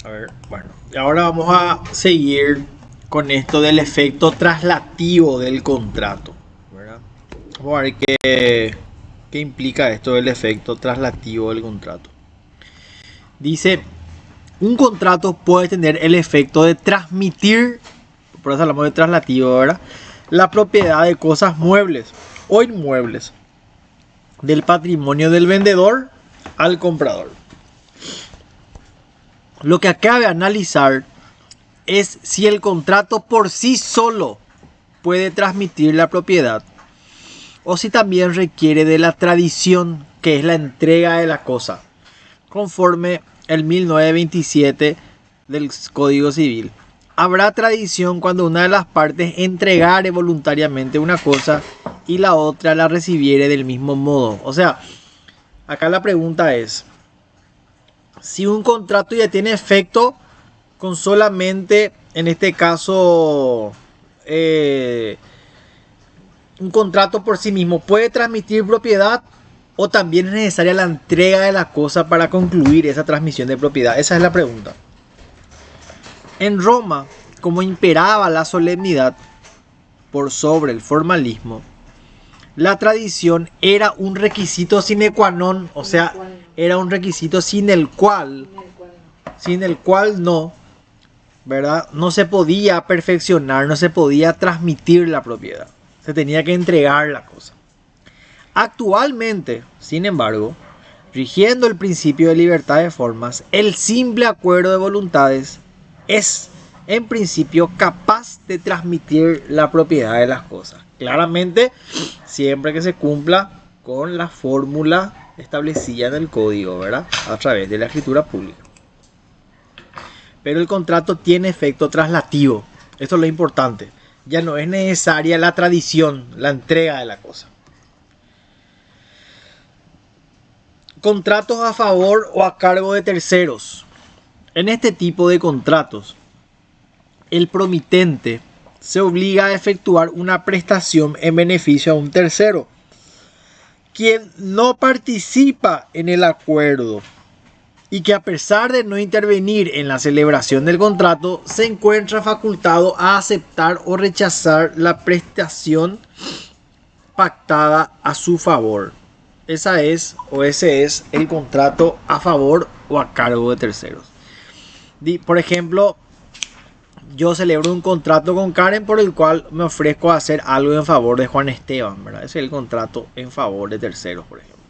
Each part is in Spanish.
A ver, bueno, y ahora vamos a seguir con esto del efecto traslativo del contrato, ¿verdad? Vamos a ver qué implica esto del efecto traslativo del contrato. Dice, un contrato puede tener el efecto de transmitir, por eso hablamos de traslativo, ¿verdad? La propiedad de cosas muebles o inmuebles del patrimonio del vendedor al comprador. Lo que acabe de analizar es si el contrato por sí solo puede transmitir la propiedad o si también requiere de la tradición, que es la entrega de la cosa, conforme el 1927 del Código Civil. Habrá tradición cuando una de las partes entregare voluntariamente una cosa y la otra la recibiere del mismo modo. O sea, acá la pregunta es, si un contrato ya tiene efecto con solamente, en este caso, un contrato por sí mismo, ¿puede transmitir propiedad o también es necesaria la entrega de la cosa para concluir esa transmisión de propiedad? Esa es la pregunta. En Roma, como imperaba la solemnidad por sobre el formalismo, la tradición era un requisito sine qua non, o sea, era un requisito sin el cual no, ¿verdad? No se podía perfeccionar, no se podía transmitir la propiedad. Se tenía que entregar la cosa. Actualmente, sin embargo, rigiendo el principio de libertad de formas, el simple acuerdo de voluntades es, en principio, capaz de transmitir la propiedad de las cosas. Claramente, siempre que se cumpla con la fórmula establecida en el código, ¿verdad? A través de la escritura pública. Pero el contrato tiene efecto traslativo. Esto es lo importante. Ya no es necesaria la tradición, la entrega de la cosa. Contratos a favor o a cargo de terceros. En este tipo de contratos, el promitente se obliga a efectuar una prestación en beneficio a un tercero, quien no participa en el acuerdo y que, a pesar de no intervenir en la celebración del contrato, se encuentra facultado a aceptar o rechazar la prestación pactada a su favor. Ese es el contrato a favor o a cargo de terceros. Por ejemplo, yo celebro un contrato con Karen por el cual me ofrezco a hacer algo en favor de Juan Esteban, ¿verdad? Ese es el contrato en favor de terceros, por ejemplo.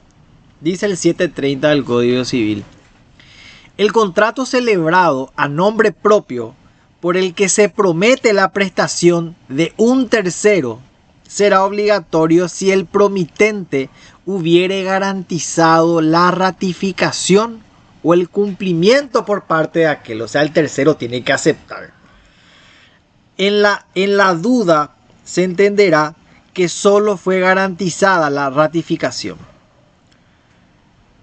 Dice el 730 del Código Civil: el contrato celebrado a nombre propio por el que se promete la prestación de un tercero será obligatorio si el promitente hubiere garantizado la ratificación o el cumplimiento por parte de aquel. O sea, el tercero tiene que aceptar. En la duda se entenderá que solo fue garantizada la ratificación.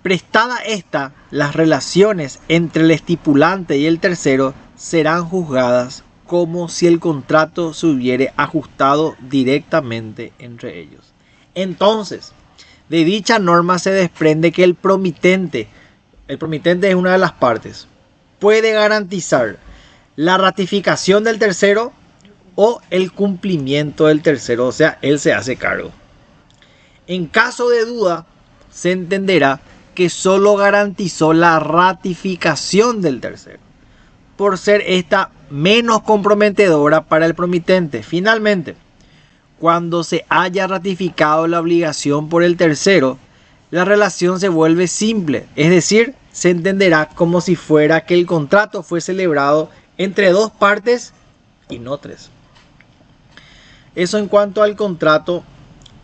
Prestada esta, las relaciones entre el estipulante y el tercero serán juzgadas como si el contrato se hubiere ajustado directamente entre ellos. Entonces, de dicha norma se desprende que el promitente es una de las partes, puede garantizar la ratificación del tercero o el cumplimiento del tercero, o sea, él se hace cargo. En caso de duda, se entenderá que solo garantizó la ratificación del tercero, por ser esta menos comprometedora para el promitente. Finalmente, cuando se haya ratificado la obligación por el tercero, la relación se vuelve simple, es decir, se entenderá como si fuera que el contrato fue celebrado entre dos partes y no tres. Eso en cuanto al contrato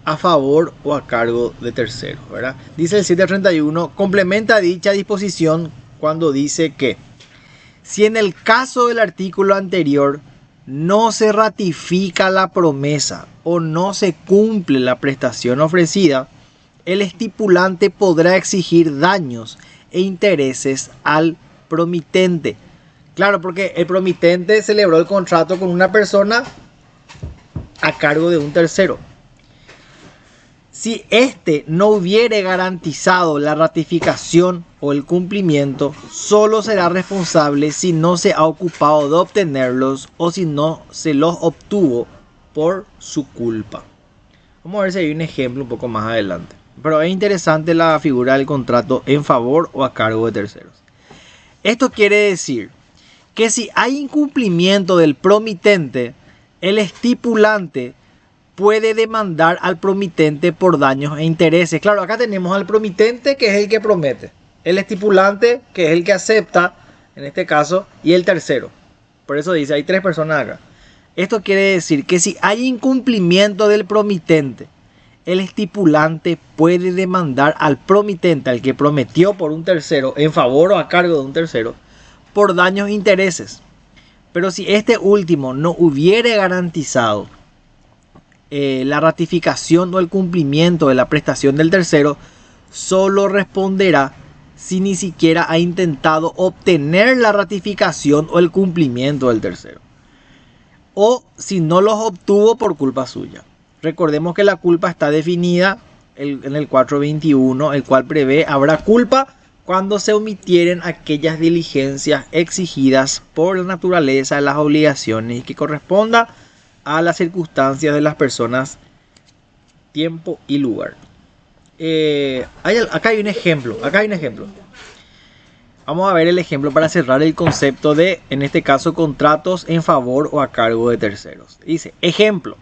a favor o a cargo de terceros, ¿verdad? Dice el 731, complementa dicha disposición cuando dice que si en el caso del artículo anterior no se ratifica la promesa o no se cumple la prestación ofrecida, el estipulante podrá exigir daños e intereses al promitente. Claro, porque el promitente celebró el contrato con una persona a cargo de un tercero. Si éste no hubiere garantizado la ratificación o el cumplimiento, solo será responsable si no se ha ocupado de obtenerlos o si no se los obtuvo por su culpa. Vamos a ver si hay un ejemplo un poco más adelante. Pero es interesante la figura del contrato en favor o a cargo de terceros. Esto quiere decir que si hay incumplimiento del promitente, el estipulante puede demandar al promitente por daños e intereses. Claro, acá tenemos al promitente, que es el que promete, el estipulante, que es el que acepta, en este caso, y el tercero. Por eso dice, hay tres personas acá. Esto quiere decir que si hay incumplimiento del promitente, el estipulante puede demandar al promitente, al que prometió por un tercero, en favor o a cargo de un tercero, por daños e intereses. Pero si este último no hubiere garantizado la ratificación o el cumplimiento de la prestación del tercero, solo responderá si ni siquiera ha intentado obtener la ratificación o el cumplimiento del tercero, o si no los obtuvo por culpa suya. Recordemos que la culpa está definida en el 421, el cual prevé habrá culpa cuando se omitieren aquellas diligencias exigidas por la naturaleza de las obligaciones y que corresponda a las circunstancias de las personas, tiempo y lugar. Acá hay un ejemplo. Vamos a ver el ejemplo para cerrar el concepto de, en este caso, contratos en favor o a cargo de terceros. Dice, ejemplo.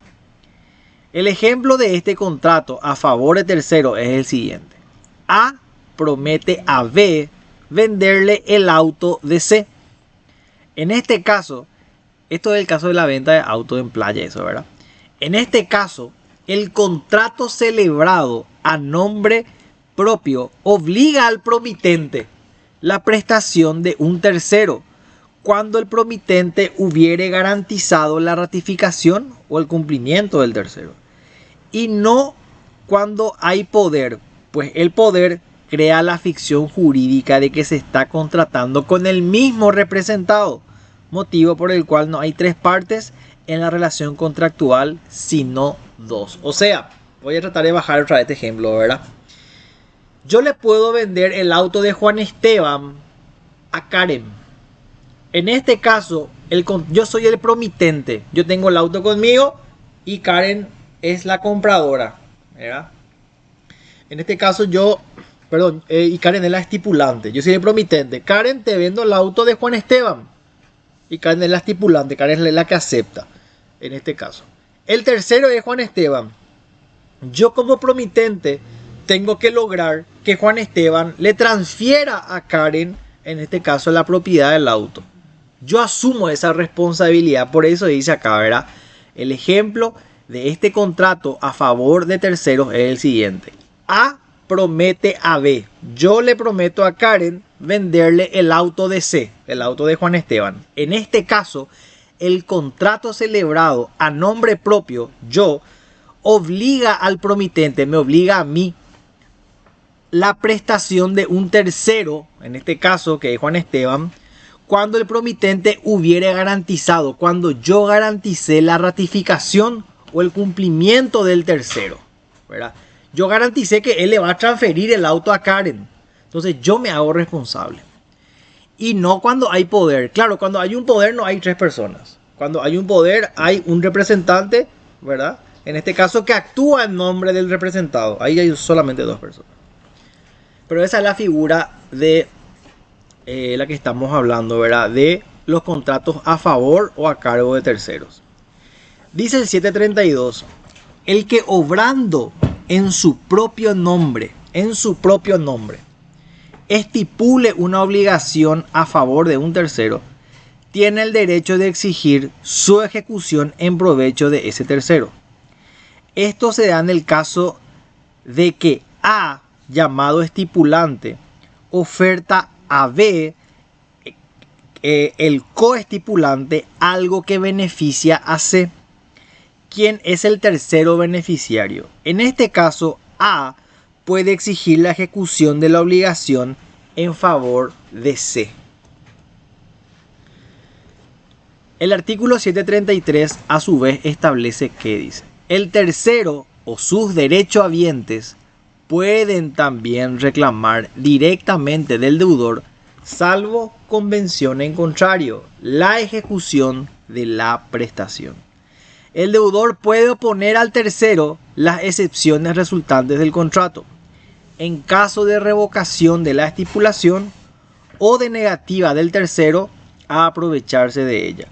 El ejemplo de este contrato a favor de terceros es el siguiente. A promete a B venderle el auto de C. En este caso, esto es el caso de la venta de auto en playa, eso, ¿verdad? En este caso, el contrato celebrado a nombre propio obliga al promitente la prestación de un tercero cuando el promitente hubiere garantizado la ratificación o el cumplimiento del tercero, y no cuando hay poder, pues el poder crea la ficción jurídica de que se está contratando con el mismo representado, motivo por el cual no hay tres partes en la relación contractual, sino dos. O sea, voy a tratar de bajar otra vez este ejemplo, ¿verdad? Yo le puedo vender el auto de Juan Esteban a Karen. En este caso, yo soy el promitente. Yo tengo el auto conmigo y Karen es la compradora, ¿verdad? En este caso y Karen es la estipulante. Yo soy el promitente. Karen, te vendo el auto de Juan Esteban. Y Karen es la estipulante, Karen es la que acepta, en este caso. El tercero es Juan Esteban. Yo como promitente tengo que lograr que Juan Esteban le transfiera a Karen, en este caso, la propiedad del auto. Yo asumo esa responsabilidad, por eso dice acá, ¿verdad? El ejemplo de este contrato a favor de terceros es el siguiente. A promete a B. Yo le prometo a Karen venderle el auto de C, el auto de Juan Esteban. En este caso, el contrato celebrado a nombre propio, yo, obliga al promitente, me obliga a mí, la prestación de un tercero, en este caso que es Juan Esteban, cuando el promitente hubiere garantizado, cuando yo garanticé la ratificación o el cumplimiento del tercero, ¿verdad? Yo garanticé que él le va a transferir el auto a Karen. Entonces yo me hago responsable. Y no cuando hay poder. Claro, cuando hay un poder no hay tres personas. Cuando hay un poder hay un representante, ¿verdad? En este caso que actúa en nombre del representado. Ahí hay solamente dos personas. Pero esa es la figura de la que estamos hablando, ¿verdad? De los contratos a favor o a cargo de terceros. Dice el 732. El que obrando en su propio nombre, estipule una obligación a favor de un tercero, tiene el derecho de exigir su ejecución en provecho de ese tercero. Esto se da en el caso de que A, llamado estipulante, oferta a B, el coestipulante, algo que beneficia a C, quien es el tercero beneficiario. En este caso, A puede exigir la ejecución de la obligación en favor de C. El artículo 733 a su vez establece que dice: el tercero o sus derechohabientes pueden también reclamar directamente del deudor, salvo convención en contrario, la ejecución de la prestación. El deudor puede oponer al tercero las excepciones resultantes del contrato, en caso de revocación de la estipulación o de negativa del tercero a aprovecharse de ella.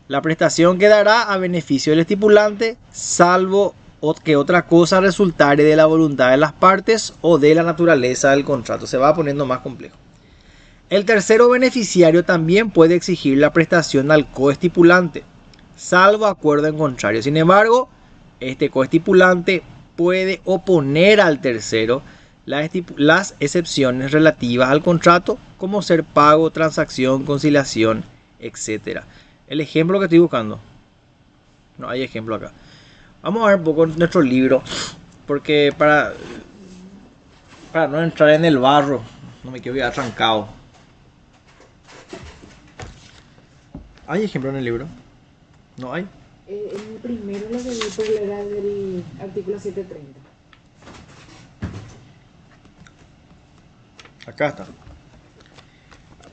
La prestación quedará a beneficio del estipulante, salvo que otra cosa resultare de la voluntad de las partes o de la naturaleza del contrato. Se va poniendo más complejo. El tercero beneficiario también puede exigir la prestación al coestipulante, salvo acuerdo en contrario. Sin embargo, este coestipulante puede oponer al tercero las excepciones relativas al contrato, como ser pago, transacción, conciliación, etc. El ejemplo que estoy buscando. No hay ejemplo acá. Vamos a ver un poco nuestro libro, porque para no entrar en el barro, no me quiero quedar trancado. ¿Hay ejemplo en el libro? ¿No hay? El primero lo que vi por era del artículo 730. Acá está.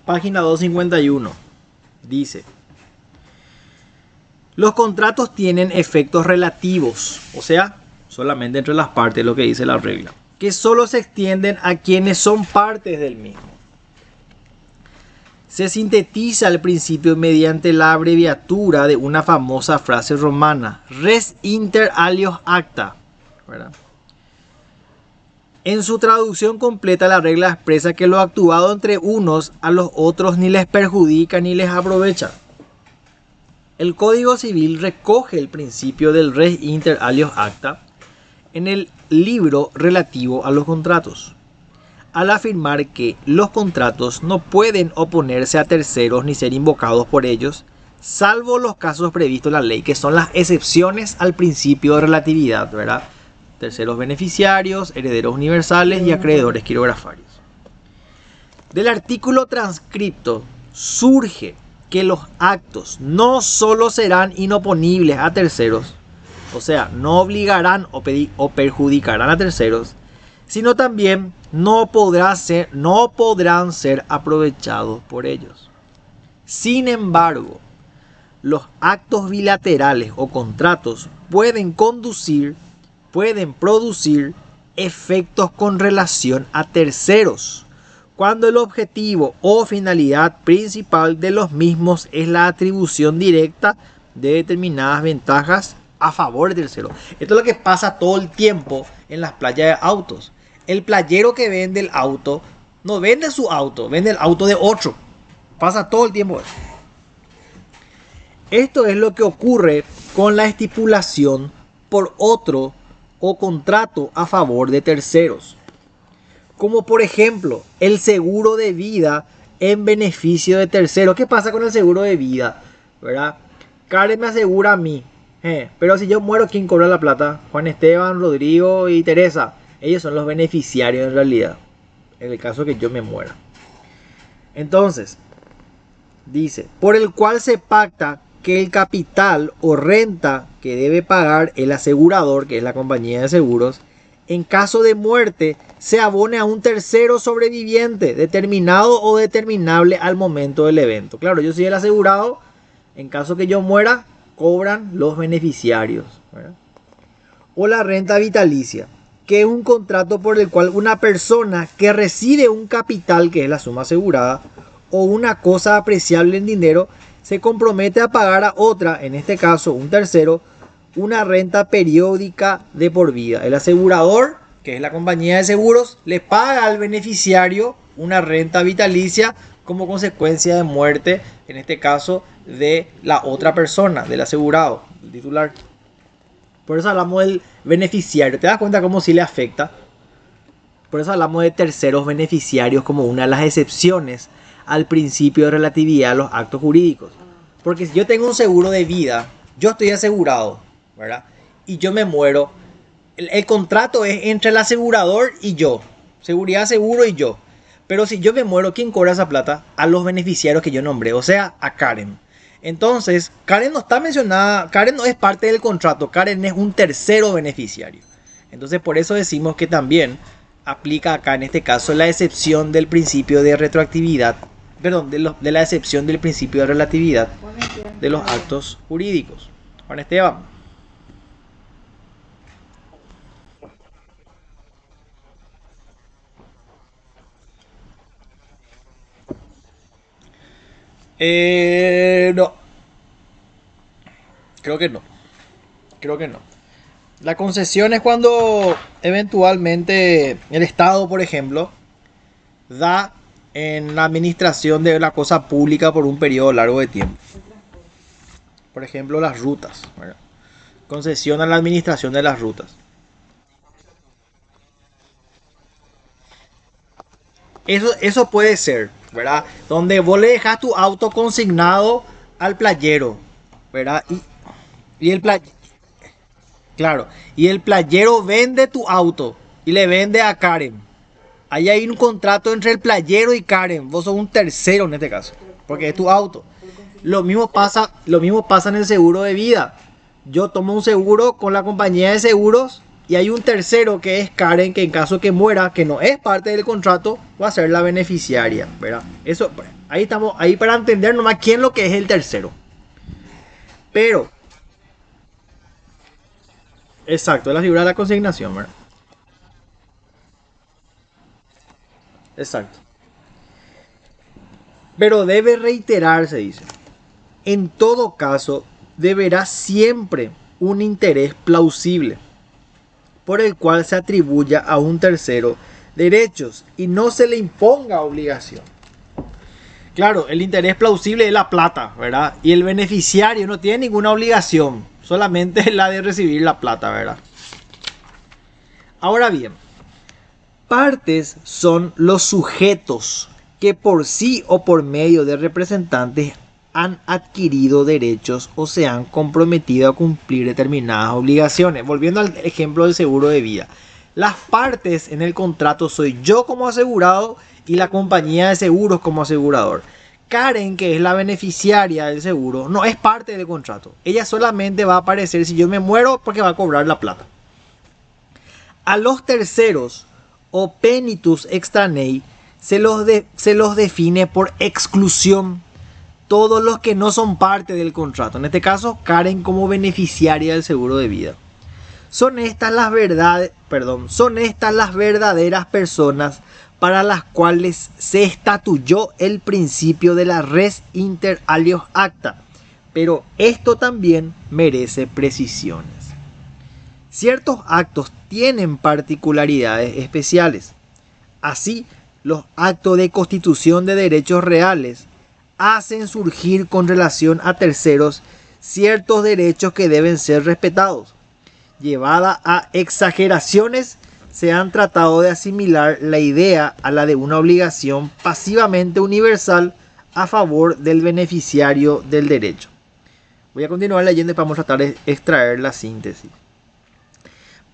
Página 251. Dice: los contratos tienen efectos relativos, o sea, solamente entre las partes, lo que dice la regla, que solo se extienden a quienes son partes del mismo. Se sintetiza el principio mediante la abreviatura de una famosa frase romana, res inter alios acta, ¿verdad? En su traducción completa, la regla expresa que lo actuado entre unos a los otros ni les perjudica ni les aprovecha. El Código Civil recoge el principio del res inter alios acta en el libro relativo a los contratos, al afirmar que los contratos no pueden oponerse a terceros ni ser invocados por ellos, salvo los casos previstos en la ley, que son las excepciones al principio de relatividad, ¿verdad? Terceros beneficiarios, herederos universales y acreedores quirografarios. Del artículo transcripto surge que los actos no solo serán inoponibles a terceros, o sea, no obligarán o perjudicarán a terceros, sino también no podrán ser aprovechados por ellos. Sin embargo, los actos bilaterales o contratos pueden producir efectos con relación a terceros, cuando el objetivo o finalidad principal de los mismos es la atribución directa de determinadas ventajas a favor de terceros. Esto es lo que pasa todo el tiempo en las playas de autos. El playero que vende el auto no vende su auto, vende el auto de otro. Pasa todo el tiempo. Esto es lo que ocurre con la estipulación por otro o contrato a favor de terceros. Como por ejemplo, el seguro de vida en beneficio de terceros. ¿Qué pasa con el seguro de vida? ¿Verdad? Karen me asegura a mí. Pero si yo muero, ¿quién cobra la plata? Juan Esteban, Rodrigo y Teresa. Ellos son los beneficiarios en realidad, en el caso que yo me muera. Entonces, dice, por el cual se pacta que el capital o renta que debe pagar el asegurador, que es la compañía de seguros, en caso de muerte, se abone a un tercero sobreviviente, determinado o determinable al momento del evento. Claro, yo soy el asegurado, en caso que yo muera, cobran los beneficiarios, ¿verdad? O la renta vitalicia, que es un contrato por el cual una persona que recibe un capital, que es la suma asegurada, o una cosa apreciable en dinero, se compromete a pagar a otra, en este caso un tercero, una renta periódica de por vida. El asegurador, que es la compañía de seguros, le paga al beneficiario una renta vitalicia como consecuencia de muerte, en este caso de la otra persona, del asegurado, el titular. Por eso hablamos del beneficiario. ¿Te das cuenta cómo sí le afecta? Por eso hablamos de terceros beneficiarios como una de las excepciones al principio de relatividad a los actos jurídicos. Porque si yo tengo un seguro de vida, yo estoy asegurado, ¿verdad? Y yo me muero. El contrato es entre el asegurador y yo. Seguridad, seguro y yo. Pero si yo me muero, ¿quién cobra esa plata? A los beneficiarios que yo nombré, o sea, a Karen. Entonces, Karen no está mencionada, Karen no es parte del contrato, Karen es un tercero beneficiario. Entonces por eso decimos que también aplica acá en este caso la excepción del principio de retroactividad, perdón, de la excepción del principio de relatividad de los actos jurídicos. Juan Esteban. No, creo que no. Creo que no. La concesión es cuando eventualmente el Estado, por ejemplo, da en la administración de la cosa pública por un periodo largo de tiempo. Por ejemplo, las rutas, ¿verdad? Concesión a la administración de las rutas. Eso puede ser, ¿verdad? Donde vos le dejas tu auto consignado al playero, ¿verdad? Y el play, claro, y el playero vende tu auto y le vende a Karen. Ahí hay un contrato entre el playero y Karen. Vos sos un tercero en este caso, porque es tu auto. Lo mismo pasa en el seguro de vida. Yo tomo un seguro con la compañía de seguros y hay un tercero que es Karen, que en caso que muera, que no es parte del contrato, va a ser la beneficiaria, ¿verdad? Eso, ahí estamos, ahí para entender nomás quién lo que es el tercero. Pero, exacto, es la figura de la consignación, ¿verdad? Exacto. Pero debe reiterarse, dice. En todo caso, deberá siempre un interés plausible por el cual se atribuya a un tercero derechos y no se le imponga obligación. Claro, el interés plausible es la plata, ¿verdad? Y el beneficiario no tiene ninguna obligación, solamente la de recibir la plata, ¿verdad? Ahora bien, partes son los sujetos que por sí o por medio de representantes han adquirido derechos o se han comprometido a cumplir determinadas obligaciones. Volviendo al ejemplo del seguro de vida. Las partes en el contrato soy yo como asegurado y la compañía de seguros como asegurador. Karen, que es la beneficiaria del seguro, no es parte del contrato. Ella solamente va a aparecer si yo me muero porque va a cobrar la plata. A los terceros o penitus extraneis se los define por exclusión todos los que no son parte del contrato. En este caso, Karen como beneficiaria del seguro de vida. Son estas las verdades, perdón, son estas las verdaderas personas para las cuales se estatuyó el principio de la res inter alios acta. Pero esto también merece precisiones. Ciertos actos tienen particularidades especiales. Así, los actos de constitución de derechos reales hacen surgir con relación a terceros ciertos derechos que deben ser respetados. Llevada a exageraciones, se han tratado de asimilar la idea a la de una obligación pasivamente universal a favor del beneficiario del derecho. Voy a continuar leyendo y vamos a tratar de extraer la síntesis.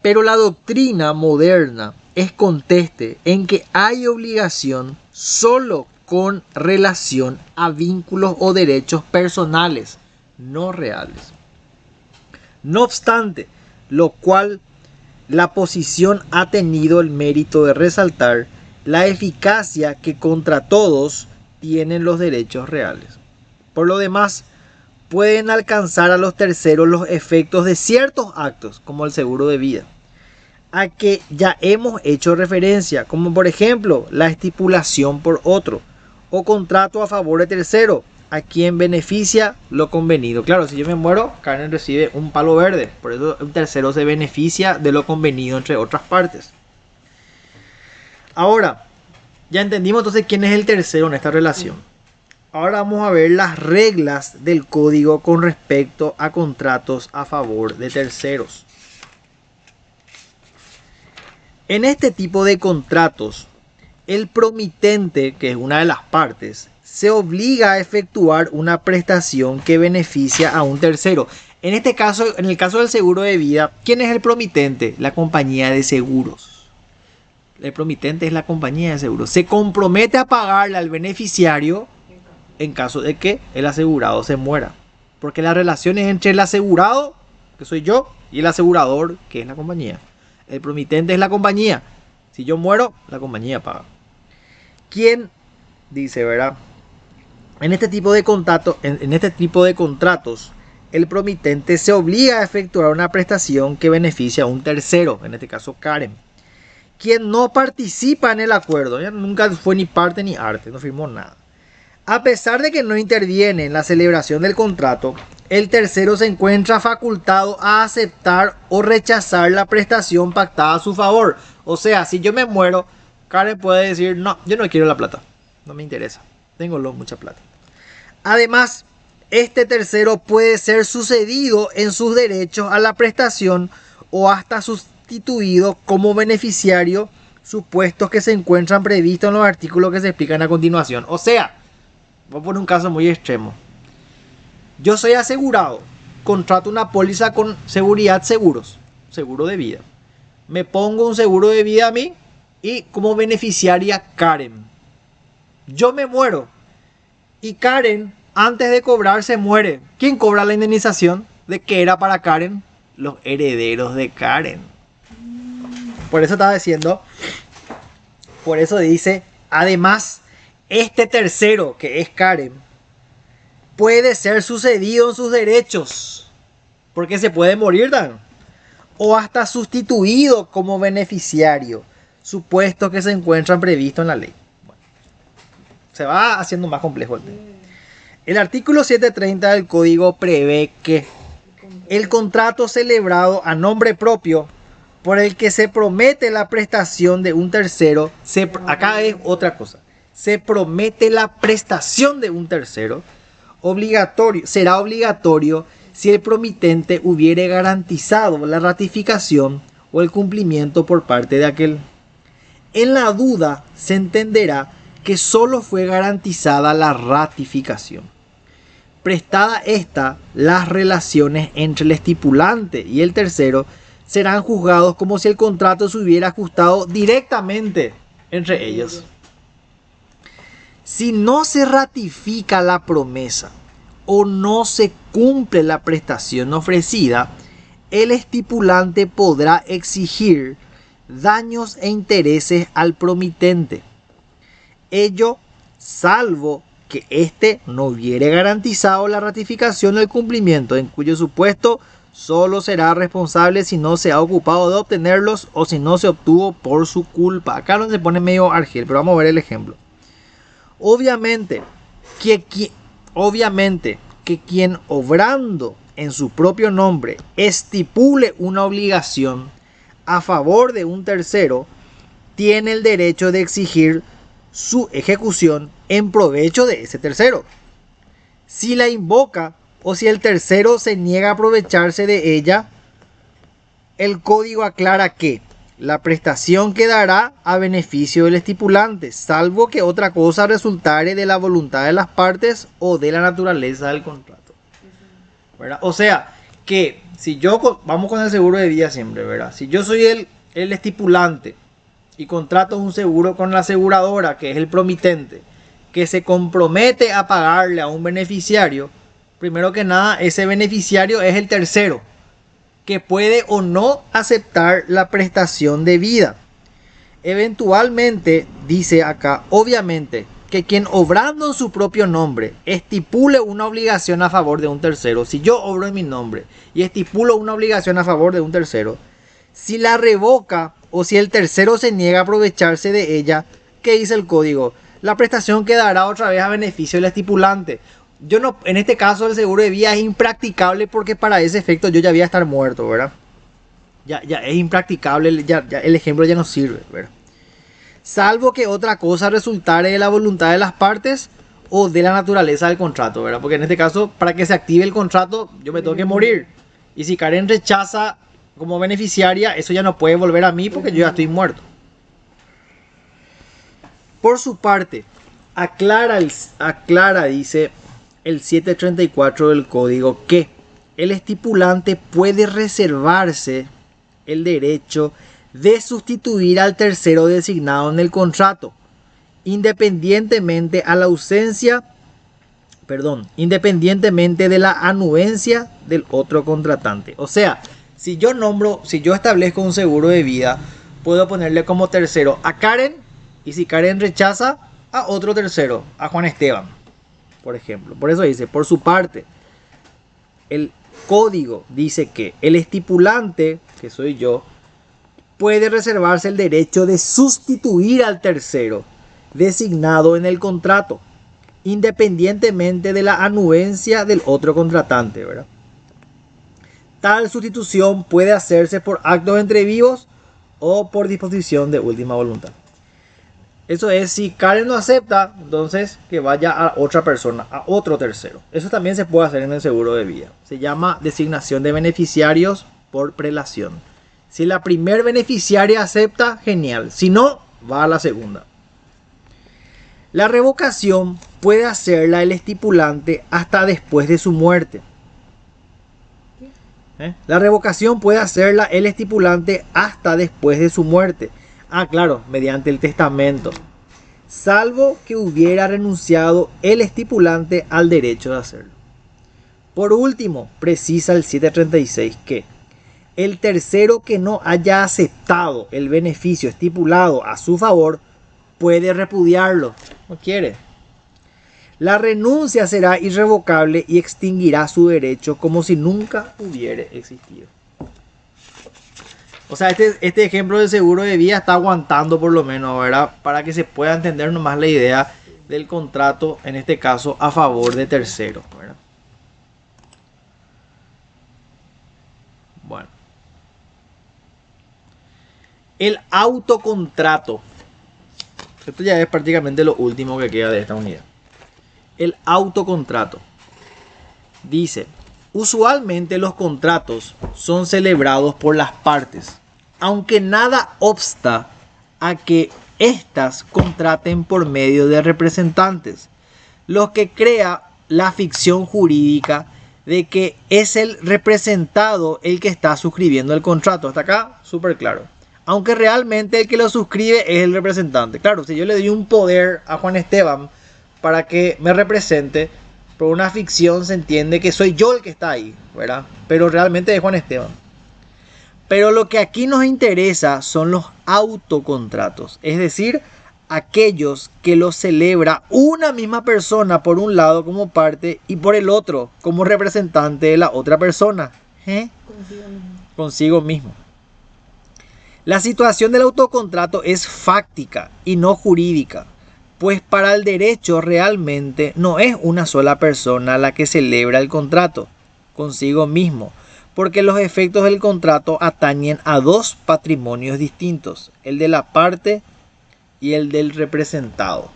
Pero la doctrina moderna es conteste en que hay obligación solo con relación a vínculos o derechos personales, no reales. No obstante, lo cual la posición ha tenido el mérito de resaltar la eficacia que contra todos tienen los derechos reales. Por lo demás, pueden alcanzar a los terceros los efectos de ciertos actos, como el seguro de vida, a que ya hemos hecho referencia, como por ejemplo la estipulación por otro, o contrato a favor de tercero, a quien beneficia lo convenido. Claro, si yo me muero, Karen recibe un palo verde, por eso un tercero se beneficia de lo convenido entre otras partes. Ahora, ya entendimos entonces quién es el tercero en esta relación. Ahora vamos a ver las reglas del código con respecto a contratos a favor de terceros. En este tipo de contratos, el promitente, que es una de las partes, se obliga a efectuar una prestación que beneficia a un tercero. En este caso, en el caso del seguro de vida, ¿quién es el promitente? La compañía de seguros. El promitente es la compañía de seguros. Se compromete a pagarle al beneficiario en caso de que el asegurado se muera. Porque la relación es entre el asegurado, que soy yo, y el asegurador, que es la compañía. El promitente es la compañía. Si yo muero, la compañía paga. ¿Quién dice, verdad? En este tipo de contratos, el promitente se obliga a efectuar una prestación que beneficia a un tercero, en este caso Karen, quien no participa en el acuerdo. Ella nunca fue ni parte ni arte, no firmó nada. A pesar de que no interviene en la celebración del contrato, el tercero se encuentra facultado a aceptar o rechazar la prestación pactada a su favor. O sea, si yo me muero, Karen puede decir, no, yo no quiero la plata, no me interesa, tengo mucha plata. Además, este tercero puede ser sucedido en sus derechos a la prestación o hasta sustituido como beneficiario, supuestos que se encuentran previstos en los artículos que se explican a continuación. O sea, voy a poner un caso muy extremo. Yo soy asegurado, contrato una póliza con Seguridad Seguros, seguro de vida. Me pongo un seguro de vida a mí y como beneficiaria Karen. Yo me muero y Karen, antes de cobrar, se muere. ¿Quién cobra la indemnización? ¿De qué era para Karen? Los herederos de Karen. Por eso estaba diciendo, por eso dice, además, este tercero, que es Karen, puede ser sucedido en sus derechos, porque se puede morir, ¿dan? O hasta sustituido como beneficiario, supuestos que se encuentran previstos en la ley. Bueno, se va haciendo más complejo el tema. El artículo 730 del Código prevé que el contrato celebrado a nombre propio por el que se promete la prestación de un tercero, acá es otra cosa, se promete la prestación de un tercero, será obligatorio si el promitente hubiere garantizado la ratificación o el cumplimiento por parte de aquel. En la duda se entenderá que solo fue garantizada la ratificación. Prestada esta, las relaciones entre el estipulante y el tercero serán juzgados como si el contrato se hubiera ajustado directamente entre ellos. Si no se ratifica la promesa o no se cumple la prestación ofrecida, el estipulante podrá exigir daños e intereses al promitente. Ello salvo que éste no hubiere garantizado la ratificación o el cumplimiento, en cuyo supuesto solo será responsable si no se ha ocupado de obtenerlos o si no se obtuvo por su culpa. Acá no se pone medio argel, pero vamos a ver el ejemplo. Obviamente que quien obrando en su propio nombre estipule una obligación a favor de un tercero, tiene el derecho de exigir su ejecución en provecho de ese tercero. Si la invoca o si el tercero se niega a aprovecharse de ella, el código aclara que la prestación quedará a beneficio del estipulante, salvo que otra cosa resultare de la voluntad de las partes o de la naturaleza del contrato. ¿Verdad? O sea, que si yo, vamos con el seguro de vida siempre, ¿verdad? Si yo soy el estipulante y contrato un seguro con la aseguradora, que es el promitente, que se compromete a pagarle a un beneficiario, primero que nada, ese beneficiario es el tercero, que puede o no aceptar la prestación de vida. Eventualmente, dice acá, obviamente, que quien obrando en su propio nombre estipule una obligación a favor de un tercero, si yo obro en mi nombre y estipulo una obligación a favor de un tercero, si la revoca o si el tercero se niega a aprovecharse de ella, ¿qué dice el código? La prestación quedará otra vez a beneficio del estipulante. Yo no, en este caso el seguro de vida es impracticable porque para ese efecto yo ya voy a estar muerto, ¿verdad? Ya es impracticable, ya el ejemplo ya no sirve, ¿verdad? Salvo que otra cosa resultare de la voluntad de las partes o de la naturaleza del contrato, ¿verdad? Porque en este caso, para que se active el contrato, yo me tengo que morir. Y si Karen rechaza como beneficiaria, eso ya no puede volver a mí porque yo ya estoy muerto. Por su parte, aclara, dice el 734 del código, que el estipulante puede reservarse el derecho de sustituir al tercero designado en el contrato, independientemente de la anuencia del otro contratante. O sea, Si yo establezco un seguro de vida, puedo ponerle como tercero a Karen, y si Karen rechaza, a otro tercero, a Juan Esteban, por ejemplo. Por eso dice, por su parte, el código dice que el estipulante, que soy yo, puede reservarse el derecho de sustituir al tercero designado en el contrato, independientemente de la anuencia del otro contratante, ¿verdad? Tal sustitución puede hacerse por actos entre vivos o por disposición de última voluntad. Eso es, si Karen no acepta, entonces que vaya a otra persona, a otro tercero. Eso también se puede hacer en el seguro de vida. Se llama designación de beneficiarios por prelación. Si la primer beneficiaria acepta, genial. Si no, va a la segunda. La revocación puede hacerla el estipulante hasta después de su muerte. La revocación puede hacerla el estipulante hasta después de su muerte. Ah, claro, mediante el testamento. Salvo que hubiera renunciado el estipulante al derecho de hacerlo. Por último, precisa el 736 que el tercero que no haya aceptado el beneficio estipulado a su favor puede repudiarlo. No quiere. La renuncia será irrevocable y extinguirá su derecho como si nunca hubiera existido. O sea, este ejemplo de seguro de vida está aguantando por lo menos, ¿verdad? Para que se pueda entender nomás la idea del contrato, en este caso, a favor de terceros, ¿verdad? Bueno. El autocontrato. Esto ya es prácticamente lo último que queda de esta unidad. El autocontrato. Dice, usualmente los contratos son celebrados por las partes, aunque nada obsta a que éstas contraten por medio de representantes, lo que crea la ficción jurídica de que es el representado el que está suscribiendo el contrato. Hasta acá, súper claro. Aunque realmente el que lo suscribe es el representante. Claro, si yo le doy un poder a Juan Esteban para que me represente, por una ficción se entiende que soy yo el que está ahí, ¿verdad? Pero realmente es Juan Esteban. Pero lo que aquí nos interesa son los autocontratos, es decir, aquellos que los celebra una misma persona por un lado como parte y por el otro como representante de la otra persona. Consigo mismo. La situación del autocontrato es fáctica y no jurídica, pues para el derecho realmente no es una sola persona la que celebra el contrato consigo mismo, porque los efectos del contrato atañen a dos patrimonios distintos, el de la parte y el del representado.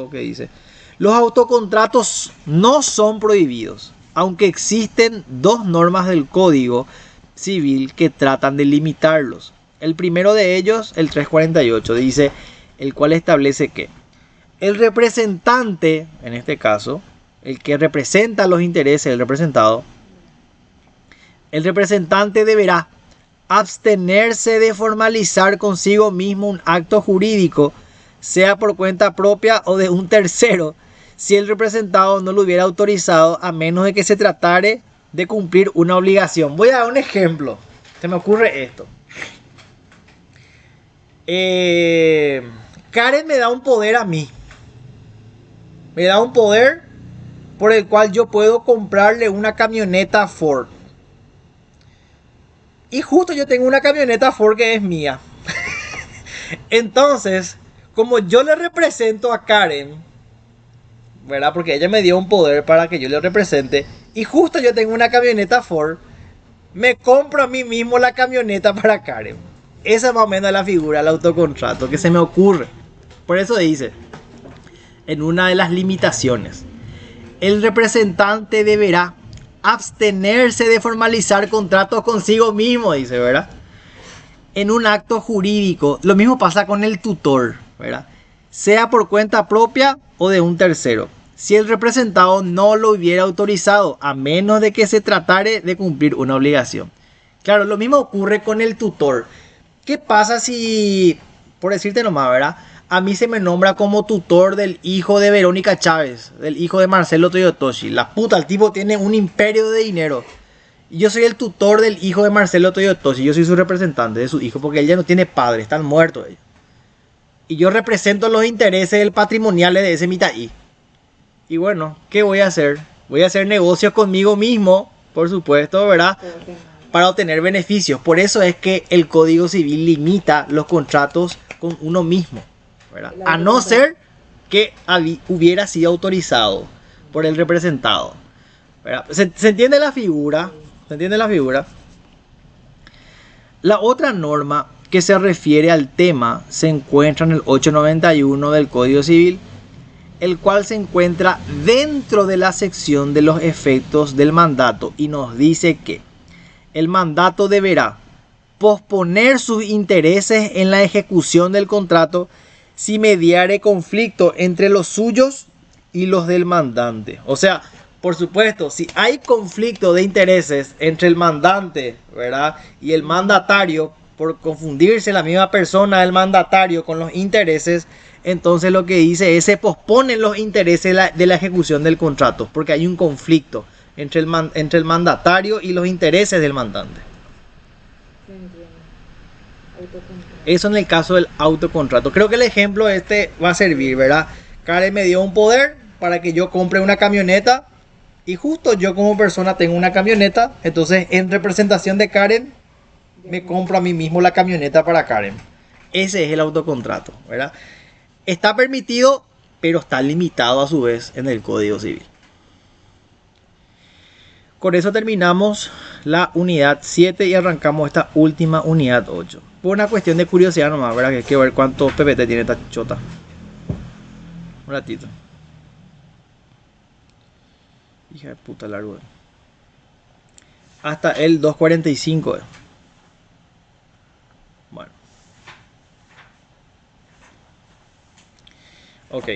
¿Qué dice? Los autocontratos no son prohibidos, aunque existen dos normas del Código Civil que tratan de limitarlos. El primero de ellos, el 348, dice, el cual establece que el representante, en este caso, el que representa los intereses del representado, el representante deberá abstenerse de formalizar consigo mismo un acto jurídico, sea por cuenta propia o de un tercero, si el representado no lo hubiera autorizado, a menos de que se tratare de cumplir una obligación. Voy a dar un ejemplo. Se me ocurre esto. Karen me da un poder a mí. Me da un poder por el cual yo puedo comprarle una camioneta Ford. Y justo yo tengo una camioneta Ford que es mía. Entonces, como yo le represento a Karen, ¿verdad? Porque ella me dio un poder para que yo le represente. Y justo yo tengo una camioneta Ford, me compro a mí mismo la camioneta para Karen. Esa es más o menos la figura del autocontrato que se me ocurre. Por eso dice, en una de las limitaciones, el representante deberá abstenerse de formalizar contratos consigo mismo, dice, ¿verdad? En un acto jurídico. Lo mismo pasa con el tutor, ¿verdad? Sea por cuenta propia o de un tercero, si el representado no lo hubiera autorizado, a menos de que se tratare de cumplir una obligación. Claro, lo mismo ocurre con el tutor. ¿Qué pasa si, por decirte nomás, ¿verdad? A mí se me nombra como tutor del hijo de Verónica Chávez, del hijo de Marcelo Toyotoshi. La puta, el tipo tiene un imperio de dinero. Y yo soy el tutor del hijo de Marcelo Toyotoshi, yo soy su representante de su hijo, porque él ya no tiene padre, están muertos ellos. Y yo represento los intereses del patrimoniales de ese Mitaí. Y bueno, ¿qué voy a hacer? Voy a hacer negocios conmigo mismo, por supuesto, ¿verdad? Para obtener beneficios. Por eso es que el Código Civil limita los contratos con uno mismo, ¿verdad? A no ser que hubiera sido autorizado por el representado, ¿verdad? ¿Se entiende la figura? ¿Se entiende la figura? La otra norma que se refiere al tema se encuentra en el 891 del Código Civil, el cual se encuentra dentro de la sección de los efectos del mandato y nos dice que el mandato deberá posponer sus intereses en la ejecución del contrato si mediare conflicto entre los suyos y los del mandante. O sea, por supuesto, si hay conflicto de intereses entre el mandante, ¿verdad?, y el mandatario, por confundirse la misma persona del mandatario con los intereses, entonces lo que dice es se posponen los intereses de la ejecución del contrato, porque hay un conflicto entre el mandatario y los intereses del mandante. Eso en el caso del autocontrato. Creo que el ejemplo este va a servir, ¿verdad? Karen me dio un poder para que yo compre una camioneta y justo yo como persona tengo una camioneta, entonces en representación de Karen me compro a mí mismo la camioneta para Karen. Ese es el autocontrato, ¿verdad? Está permitido, pero está limitado a su vez en el Código Civil. Con eso terminamos la unidad 7 y arrancamos esta última unidad 8. Por una cuestión de curiosidad nomás, ¿verdad? Que hay que ver cuántos PPT tiene esta chota. Un ratito. Hija de puta largo. Hasta el 245. Bueno. Ok.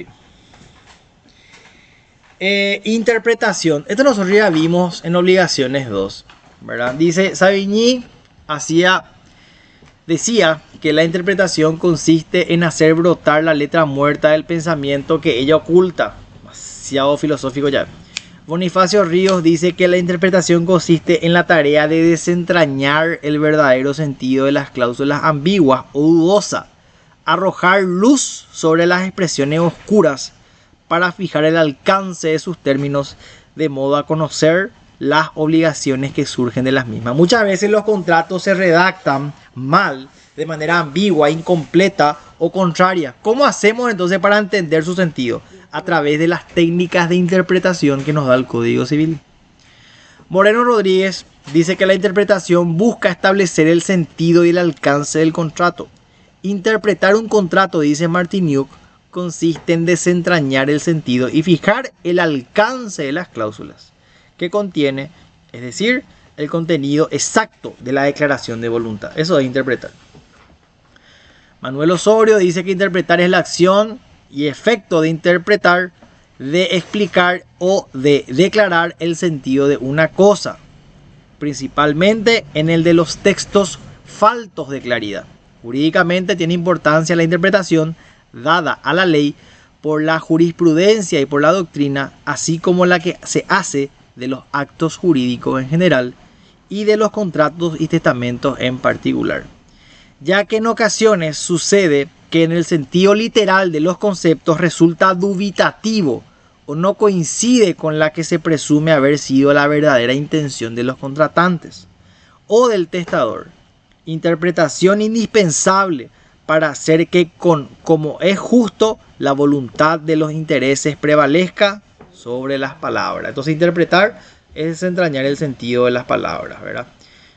Interpretación. Esto nosotros ya vimos en Obligaciones 2, ¿verdad? Dice, Savigny decía que la interpretación consiste en hacer brotar la letra muerta del pensamiento que ella oculta. Demasiado filosófico ya. Bonifacio Ríos dice que la interpretación consiste en la tarea de desentrañar el verdadero sentido de las cláusulas ambiguas o dudosas, arrojar luz sobre las expresiones oscuras para fijar el alcance de sus términos de modo a conocer las obligaciones que surgen de las mismas. Muchas veces los contratos se redactan mal, de manera ambigua, incompleta o contraria. ¿Cómo hacemos entonces para entender su sentido? A través de las técnicas de interpretación que nos da el Código Civil. Moreno Rodríguez dice que la interpretación busca establecer el sentido y el alcance del contrato. Interpretar un contrato, dice Martiniuk, consiste en desentrañar el sentido y fijar el alcance de las cláusulas que contiene, es decir, el contenido exacto de la declaración de voluntad. Eso es interpretar. Manuel Osorio dice que interpretar es la acción y efecto de interpretar, de explicar o de declarar el sentido de una cosa, principalmente en el de los textos faltos de claridad. Jurídicamente tiene importancia la interpretación dada a la ley por la jurisprudencia y por la doctrina, así como la que se hace de los actos jurídicos en general y de los contratos y testamentos en particular, ya que en ocasiones sucede que en el sentido literal de los conceptos resulta dubitativo o no coincide con la que se presume haber sido la verdadera intención de los contratantes o del testador. Interpretación indispensable para hacer que, como es justo, la voluntad de los intereses prevalezca sobre las palabras. Entonces, interpretar es desentrañar el sentido de las palabras, ¿verdad?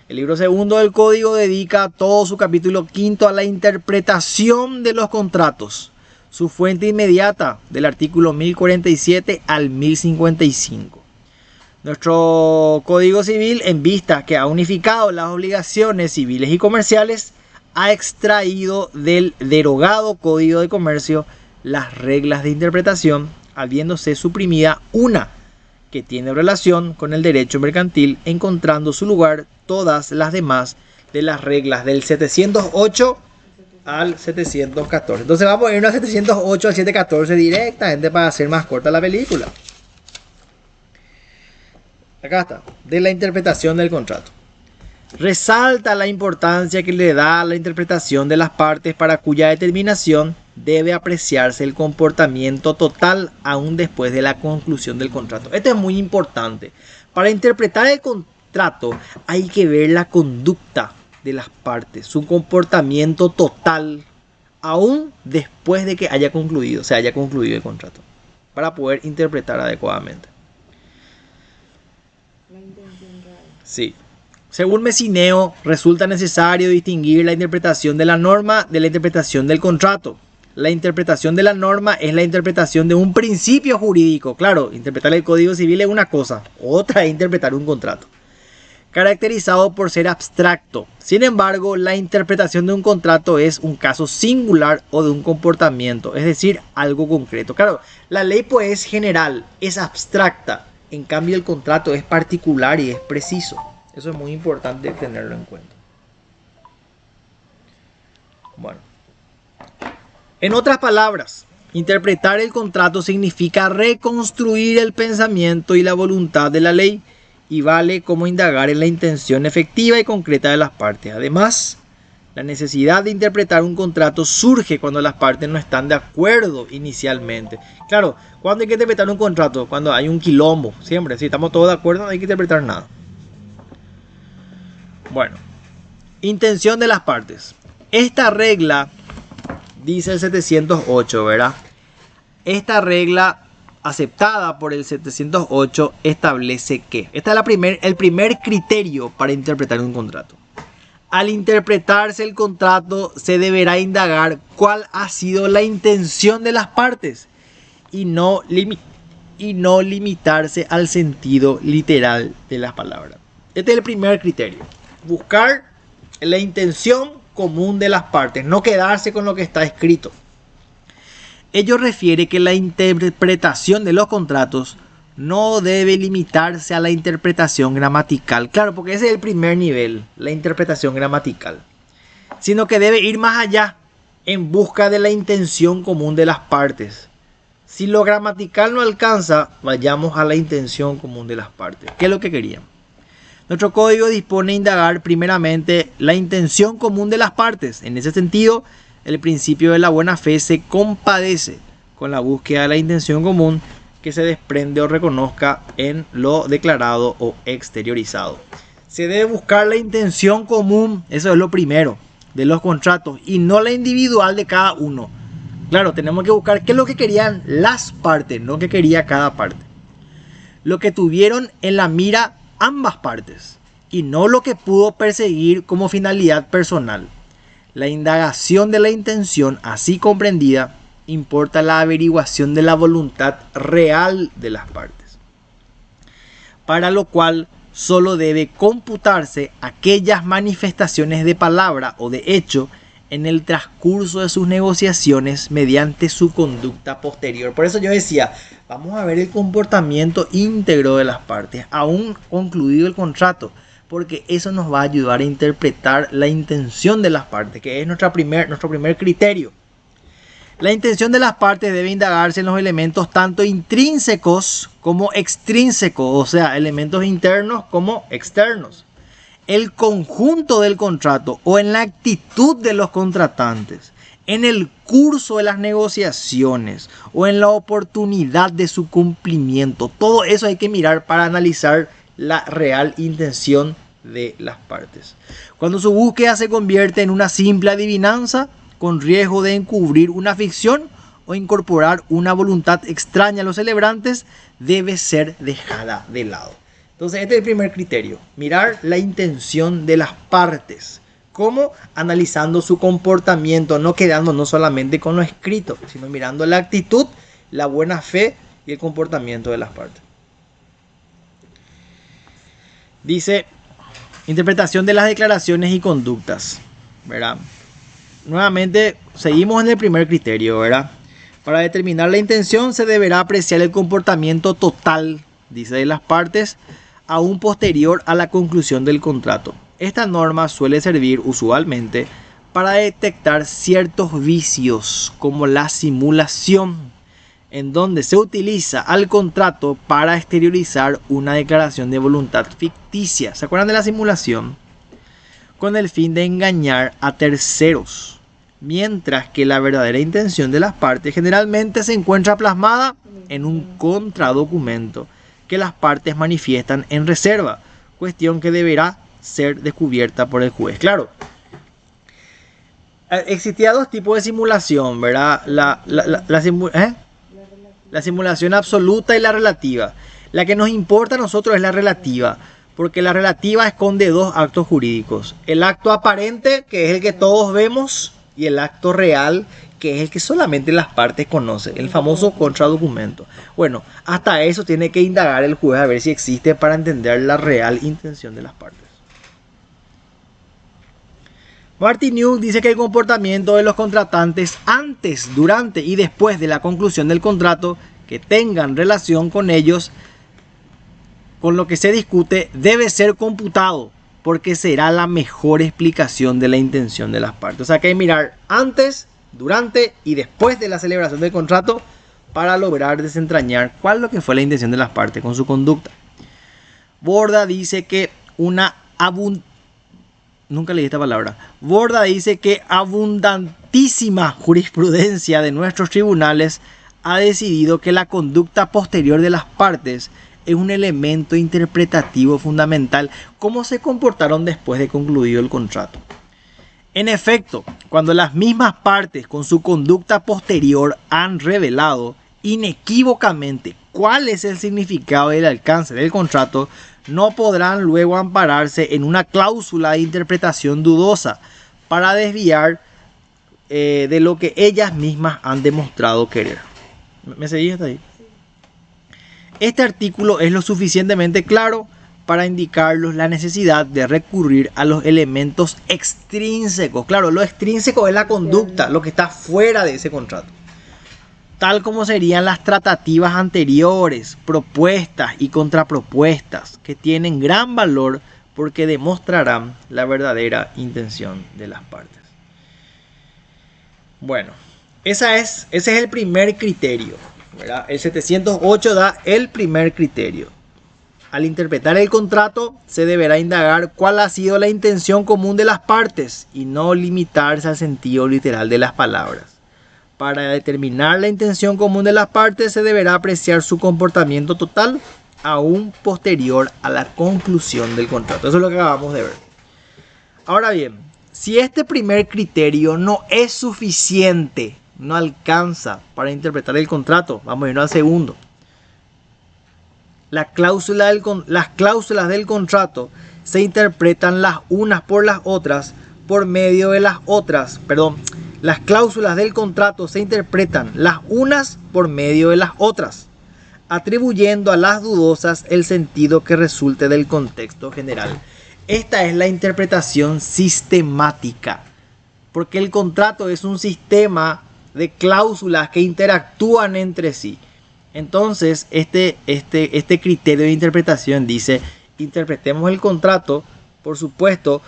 El libro segundo del Código dedica todo su capítulo quinto a la interpretación de los contratos. Su fuente inmediata del artículo 1047 al 1055. Nuestro Código Civil, en vista que ha unificado las obligaciones civiles y comerciales, ha extraído del derogado Código de Comercio las reglas de interpretación, habiéndose suprimida una que tiene relación con el derecho mercantil, encontrando su lugar todas las demás de las reglas del 708 al 714. Entonces vamos a irnos al 708 al 714 directamente para hacer más corta la película. Acá está. de la interpretación del contrato. Resalta la importancia que le da a la interpretación de las partes para cuya determinación debe apreciarse el comportamiento total aún después de la conclusión del contrato. Esto es muy importante. Para interpretar el contrato hay que ver la conducta de las partes, su comportamiento total aún después de que haya concluido el contrato, para poder interpretar adecuadamente. La intención real. Sí. Según Messineo, resulta necesario distinguir la interpretación de la norma de la interpretación del contrato. La interpretación de la norma es la interpretación de un principio jurídico. Claro, interpretar el Código Civil es una cosa, otra es interpretar un contrato, caracterizado por ser abstracto. Sin embargo, la interpretación de un contrato es un caso singular o de un comportamiento, es decir, algo concreto. Claro, la ley pues es general, es abstracta. En cambio, el contrato es particular y es preciso. Eso es muy importante tenerlo en cuenta. Bueno. En otras palabras, interpretar el contrato significa reconstruir el pensamiento y la voluntad de la ley y vale como indagar en la intención efectiva y concreta de las partes. Además, la necesidad de interpretar un contrato surge cuando las partes no están de acuerdo inicialmente. Claro, ¿cuándo hay que interpretar un contrato? Cuando hay un quilombo. Siempre, si estamos todos de acuerdo, no hay que interpretar nada. Bueno, intención de las partes. Esta regla, dice el 708, ¿verdad? Esta regla aceptada por el 708 establece que este es el primer criterio para interpretar un contrato. Al interpretarse el contrato se deberá indagar cuál ha sido la intención de las partes y no limitarse al sentido literal de las palabras. Este es el primer criterio. Buscar la intención común de las partes, no quedarse con lo que está escrito. Ello refiere que la interpretación de los contratos no debe limitarse a la interpretación gramatical. Claro, porque ese es el primer nivel, la interpretación gramatical. Sino que debe ir más allá, en busca de la intención común de las partes. Si lo gramatical no alcanza, vayamos a la intención común de las partes. ¿Qué es lo que querían? Nuestro código dispone indagar primeramente la intención común de las partes. En ese sentido, el principio de la buena fe se compadece con la búsqueda de la intención común que se desprende o reconozca en lo declarado o exteriorizado. Se debe buscar la intención común, eso es lo primero, de los contratos y no la individual de cada uno. Claro, tenemos que buscar qué es lo que querían las partes, no qué quería cada parte. Lo que tuvieron en la mira ambas partes y no lo que pudo perseguir como finalidad personal. La indagación de la intención así comprendida importa la averiguación de la voluntad real de las partes, para lo cual solo debe computarse aquellas manifestaciones de palabra o de hecho en el transcurso de sus negociaciones mediante su conducta posterior. Por eso yo decía, vamos a ver el comportamiento íntegro de las partes, aún concluido el contrato, porque eso nos va a ayudar a interpretar la intención de las partes, que es nuestro primer criterio. La intención de las partes debe indagarse en los elementos tanto intrínsecos como extrínsecos, o sea, elementos internos como externos. El conjunto del contrato o en la actitud de los contratantes, en el curso de las negociaciones o en la oportunidad de su cumplimiento. Todo eso hay que mirar para analizar la real intención de las partes. Cuando su búsqueda se convierte en una simple adivinanza, con riesgo de encubrir una ficción o incorporar una voluntad extraña a los celebrantes, debe ser dejada de lado. Entonces este es el primer criterio, mirar la intención de las partes. ¿Cómo? Analizando su comportamiento, no quedándonos solamente con lo escrito, sino mirando la actitud, la buena fe y el comportamiento de las partes. Dice, interpretación de las declaraciones y conductas, ¿verdad? Nuevamente, seguimos en el primer criterio, ¿verdad? Para determinar la intención se deberá apreciar el comportamiento total, dice, de las partes, aún posterior a la conclusión del contrato. Esta norma suele servir usualmente para detectar ciertos vicios como la simulación en donde se utiliza al contrato para exteriorizar una declaración de voluntad ficticia. ¿Se acuerdan de la simulación? Con el fin de engañar a terceros, mientras que la verdadera intención de las partes generalmente se encuentra plasmada en un contradocumento que las partes manifiestan en reserva, cuestión que deberá ser descubierta por el juez. Claro, existía dos tipos de simulación, ¿verdad? La simulación absoluta y la relativa. La que nos importa a nosotros es la relativa, porque la relativa esconde dos actos jurídicos. El acto aparente, que es el que todos vemos, y el acto real, que es el que solamente las partes conocen, el famoso contradocumento. Bueno, hasta eso tiene que indagar el juez a ver si existe para entender la real intención de las partes. Martineau dice que el comportamiento de los contratantes antes, durante y después de la conclusión del contrato que tengan relación con ellos, con lo que se discute, debe ser computado, porque será la mejor explicación de la intención de las partes. O sea que hay que mirar antes, durante y después de la celebración del contrato para lograr desentrañar cuál es lo que fue la intención de las partes con su conducta. Borda dice que Borda dice que abundantísima jurisprudencia de nuestros tribunales ha decidido que la conducta posterior de las partes es un elemento interpretativo fundamental. ¿Cómo se comportaron después de concluido el contrato? En efecto, cuando las mismas partes con su conducta posterior han revelado inequívocamente cuál es el significado y el alcance del contrato, no podrán luego ampararse en una cláusula de interpretación dudosa para desviar de lo que ellas mismas han demostrado querer. ¿Me seguís hasta ahí? Este artículo es lo suficientemente claro para indicarles la necesidad de recurrir a los elementos extrínsecos. Claro, lo extrínseco es la conducta, lo que está fuera de ese contrato. Tal como serían las tratativas anteriores, propuestas y contrapropuestas, que tienen gran valor porque demostrarán la verdadera intención de las partes. Bueno, ese es el primer criterio, ¿verdad? El 708 da el primer criterio. Al interpretar el contrato, se deberá indagar cuál ha sido la intención común de las partes y no limitarse al sentido literal de las palabras. Para determinar la intención común de las partes, se deberá apreciar su comportamiento total aún posterior a la conclusión del contrato. Eso es lo que acabamos de ver. Ahora bien, si este primer criterio no es suficiente, no alcanza para interpretar el contrato, vamos a irnos al segundo. Las cláusulas del contrato se interpretan las unas por las otras por medio de las otras. Las cláusulas del contrato se interpretan las unas por medio de las otras, atribuyendo a las dudosas el sentido que resulte del contexto general. Esta es la interpretación sistemática, porque el contrato es un sistema de cláusulas que interactúan entre sí. Entonces, este criterio de interpretación dice, interpretemos el contrato, por supuesto,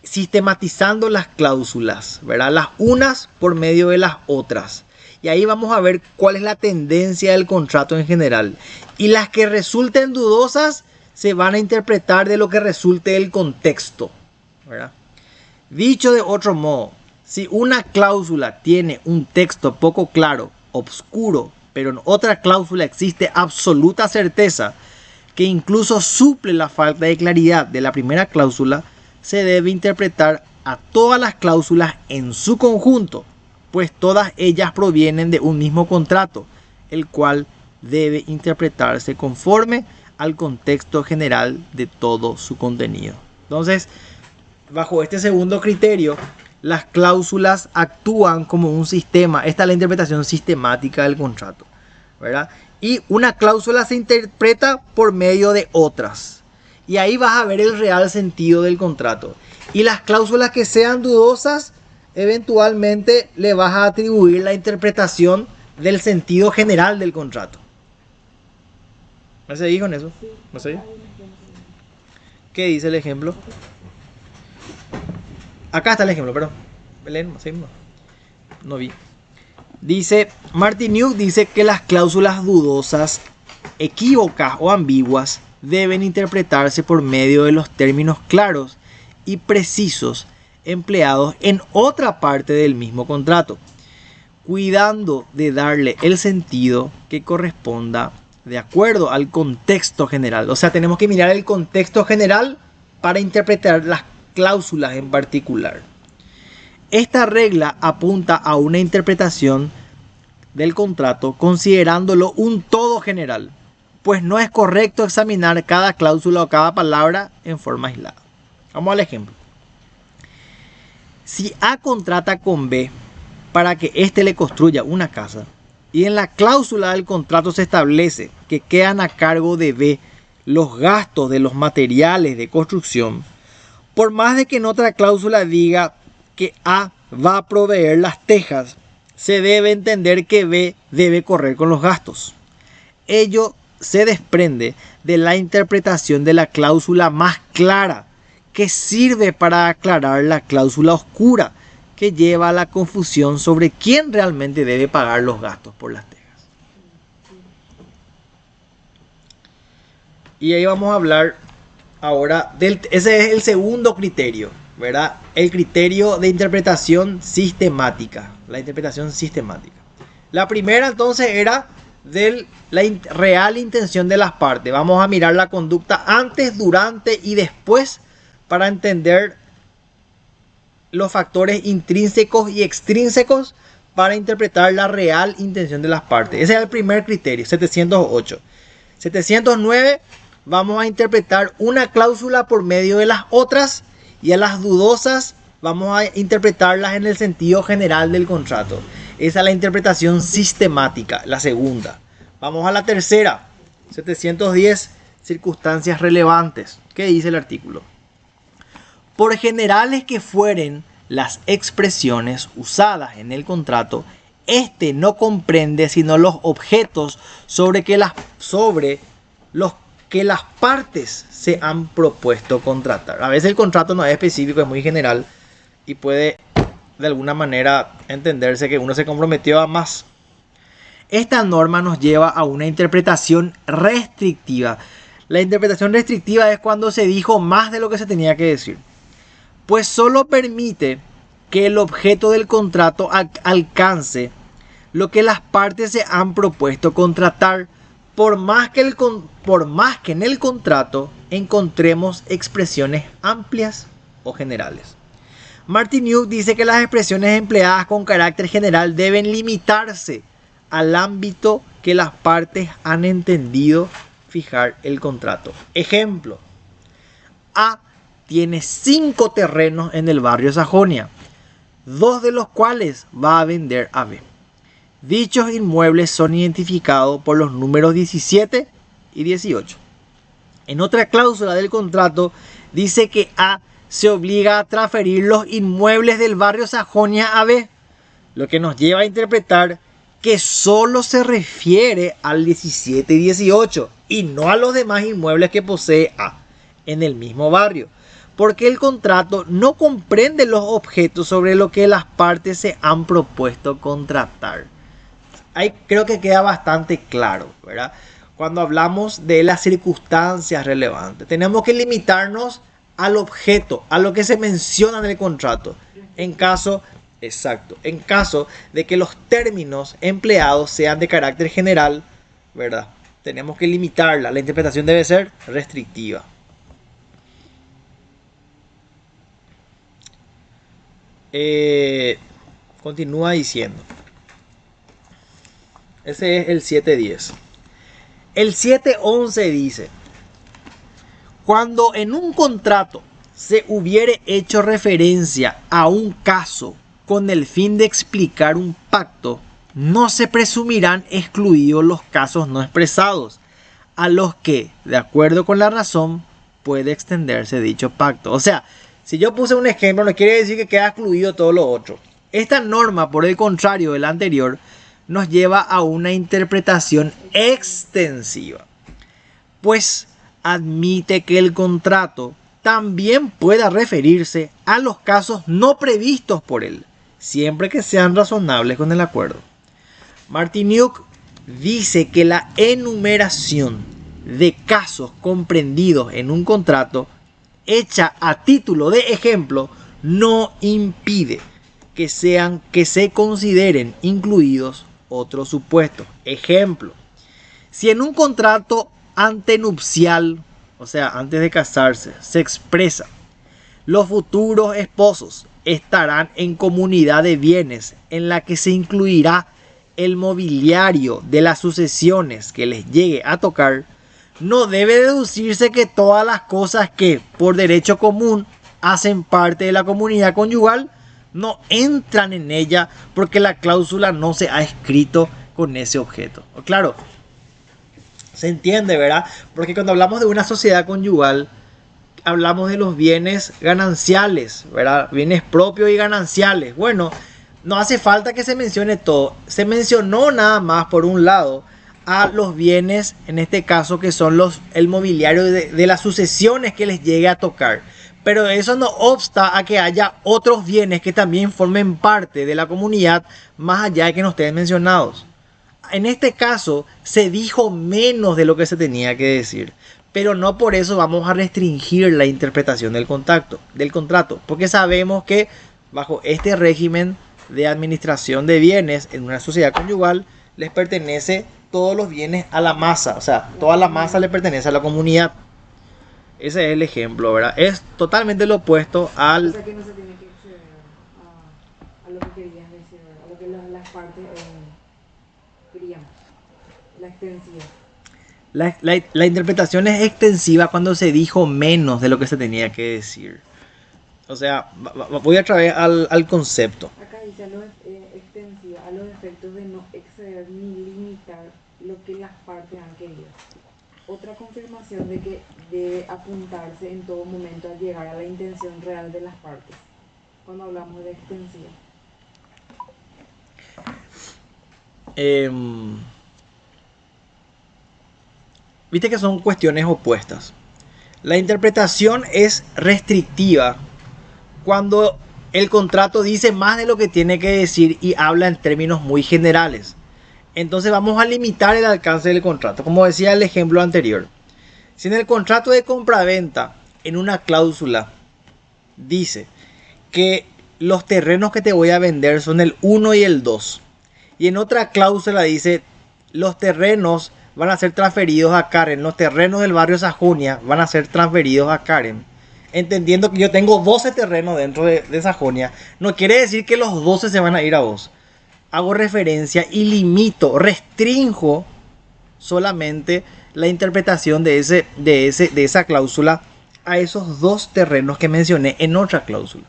sistematizando las cláusulas, ¿verdad? Las unas por medio de las otras. Y ahí vamos a ver cuál es la tendencia del contrato en general. Y las que resulten dudosas se van a interpretar de lo que resulte del contexto, ¿verdad? Dicho de otro modo, si una cláusula tiene un texto poco claro, obscuro, pero en otra cláusula existe absoluta certeza que incluso suple la falta de claridad de la primera cláusula, se debe interpretar a todas las cláusulas en su conjunto, pues todas ellas provienen de un mismo contrato, el cual debe interpretarse conforme al contexto general de todo su contenido. Entonces, bajo este segundo criterio, las cláusulas actúan como un sistema. Esta es la interpretación sistemática del contrato, ¿verdad? Y una cláusula se interpreta por medio de otras. Y ahí vas a ver el real sentido del contrato. Y las cláusulas que sean dudosas, eventualmente le vas a atribuir la interpretación del sentido general del contrato. ¿Me seguís con eso? ¿Me seguís? ¿Qué dice el ejemplo? Acá está el ejemplo, perdón. Belén, seguimos. No vi. Dice, Martiniuk dice que las cláusulas dudosas, equívocas o ambiguas deben interpretarse por medio de los términos claros y precisos empleados en otra parte del mismo contrato, cuidando de darle el sentido que corresponda de acuerdo al contexto general. O sea, tenemos que mirar el contexto general para interpretar las cláusulas en particular. Esta regla apunta a una interpretación del contrato considerándolo un todo general, pues no es correcto examinar cada cláusula o cada palabra en forma aislada. Vamos al ejemplo. Si A contrata con B para que éste le construya una casa, y en la cláusula del contrato se establece que quedan a cargo de B los gastos de los materiales de construcción, por más de que en otra cláusula diga que A va a proveer las tejas, se debe entender que B debe correr con los gastos. Ello se desprende de la interpretación de la cláusula más clara, que sirve para aclarar la cláusula oscura, que lleva a la confusión sobre quién realmente debe pagar los gastos por las tejas. Y ahí vamos a hablar ahora ese es el segundo criterio, ¿verdad? El criterio de interpretación sistemática, la interpretación sistemática. La primera entonces era de la real intención de las partes. Vamos a mirar la conducta antes, durante y después para entender los factores intrínsecos y extrínsecos para interpretar la real intención de las partes. Ese es el primer criterio, 708. 709, vamos a interpretar una cláusula por medio de las otras, y a las dudosas vamos a interpretarlas en el sentido general del contrato. Esa es la interpretación sistemática, la segunda. Vamos a la tercera, 710, circunstancias relevantes. ¿Qué dice el artículo? Por generales que fueren las expresiones usadas en el contrato, este no comprende sino los objetos sobre los que las partes se han propuesto contratar. A veces el contrato no es específico, es muy general y puede de alguna manera entenderse que uno se comprometió a más. Esta norma nos lleva a una interpretación restrictiva. La interpretación restrictiva es cuando se dijo más de lo que se tenía que decir, pues solo permite que el objeto del contrato alcance lo que las partes se han propuesto contratar, por más que en el contrato encontremos expresiones amplias o generales. Martiniuk dice que las expresiones empleadas con carácter general deben limitarse al ámbito que las partes han entendido fijar el contrato. Ejemplo: A tiene 5 terrenos en el barrio Sajonia, 2 de los cuales va a vender a B. Dichos inmuebles son identificados por los números 17 y 18. En otra cláusula del contrato dice que A se obliga a transferir los inmuebles del barrio Sajonia a B, lo que nos lleva a interpretar que solo se refiere al 17 y 18 y no a los demás inmuebles que posee A en el mismo barrio, porque el contrato no comprende los objetos sobre lo que las partes se han propuesto contratar. Ahí creo que queda bastante claro, ¿verdad? Cuando hablamos de las circunstancias relevantes, tenemos que limitarnos al objeto, a lo que se menciona en el contrato. En caso de que los términos empleados sean de carácter general, ¿verdad? Tenemos que limitarla. La interpretación debe ser restrictiva. Continúa diciendo. Ese es el 710. El 711 dice: cuando en un contrato se hubiere hecho referencia a un caso con el fin de explicar un pacto, no se presumirán excluidos los casos no expresados, a los que, de acuerdo con la razón, puede extenderse dicho pacto. O sea, si yo puse un ejemplo, no quiere decir que queda excluido todo lo otro. Esta norma, por el contrario de la anterior, nos lleva a una interpretación extensiva, pues admite que el contrato también pueda referirse a los casos no previstos por él, siempre que sean razonables con el acuerdo. Martiniuk dice que la enumeración de casos comprendidos en un contrato hecha a título de ejemplo no impide que se consideren incluidos otros supuestos. Ejemplo, si en un contrato antenupcial, o sea, antes de casarse, se expresa: los futuros esposos estarán en comunidad de bienes en la que se incluirá el mobiliario de las sucesiones que les llegue a tocar, no debe deducirse que todas las cosas que por derecho común hacen parte de la comunidad conyugal no entran en ella porque la cláusula no se ha escrito con ese objeto. Claro, se entiende, ¿verdad? Porque cuando hablamos de una sociedad conyugal, hablamos de los bienes gananciales, ¿verdad? Bienes propios y gananciales. Bueno, no hace falta que se mencione todo. Se mencionó nada más, por un lado, a los bienes, en este caso, que son el mobiliario de las sucesiones que les llegue a tocar. Pero eso no obsta a que haya otros bienes que también formen parte de la comunidad, más allá de que no estén mencionados. En este caso, se dijo menos de lo que se tenía que decir. Pero no por eso vamos a restringir la interpretación del contrato, porque sabemos que bajo este régimen de administración de bienes en una sociedad conyugal les pertenece todos los bienes a la masa, o sea, toda la masa le pertenece a la comunidad. Ese es el ejemplo, ¿verdad? Es totalmente lo opuesto al... O sea que no se tiene que acceder a lo que querías decir, a lo que las partes querían, la extensiva. La interpretación es extensiva cuando se dijo menos de lo que se tenía que decir. O sea, voy otra vez al concepto. Acá dice extensiva a los efectos de no exceder ni limitar lo que las partes han querido. Otra confirmación de que debe apuntarse en todo momento a llegar a la intención real de las partes, cuando hablamos de extensiva. Viste que son cuestiones opuestas. La interpretación es restrictiva cuando el contrato dice más de lo que tiene que decir y habla en términos muy generales. Entonces vamos a limitar el alcance del contrato, como decía el ejemplo anterior. Si en el contrato de compraventa, en una cláusula, dice que los terrenos que te voy a vender son el 1 y el 2, y en otra cláusula dice los terrenos van a ser transferidos a Karen, los terrenos del barrio Sajonia van a ser transferidos a Karen, entendiendo que yo tengo 12 terrenos dentro de Sajonia, no quiere decir que los 12 se van a ir a vos. Hago referencia y limito, restrinjo solamente la interpretación de esa cláusula a esos 2 terrenos que mencioné en otra cláusula.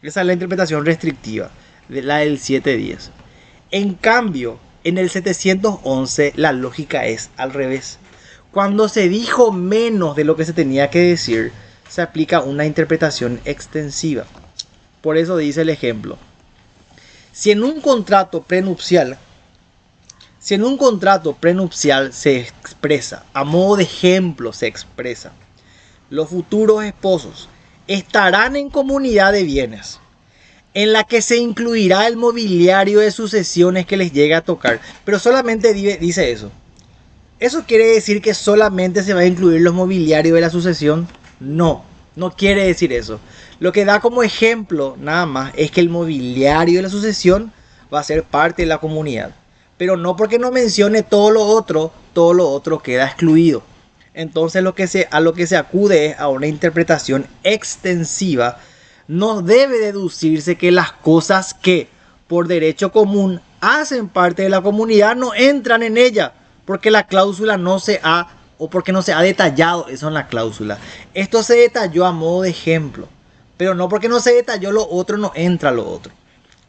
Esa es la interpretación restrictiva, de la del 710. En cambio, en el 711 la lógica es al revés. Cuando se dijo menos de lo que se tenía que decir, se aplica una interpretación extensiva. Por eso dice el ejemplo: si en un contrato prenupcial se expresa, a modo de ejemplo se expresa, los futuros esposos estarán en comunidad de bienes en la que se incluirá el mobiliario de sucesiones que les llegue a tocar, pero solamente dice eso. ¿Eso quiere decir que solamente se va a incluir los mobiliarios de la sucesión? No, no quiere decir eso. Lo que da como ejemplo nada más es que el mobiliario de la sucesión va a ser parte de la comunidad. Pero no porque no mencione todo lo otro queda excluido. Entonces a lo que se acude es a una interpretación extensiva. No debe deducirse que las cosas que por derecho común hacen parte de la comunidad no entran en ella, porque la cláusula porque no se ha detallado eso en la cláusula. Esto se detalló a modo de ejemplo, pero no porque no se detalló lo otro no entra lo otro.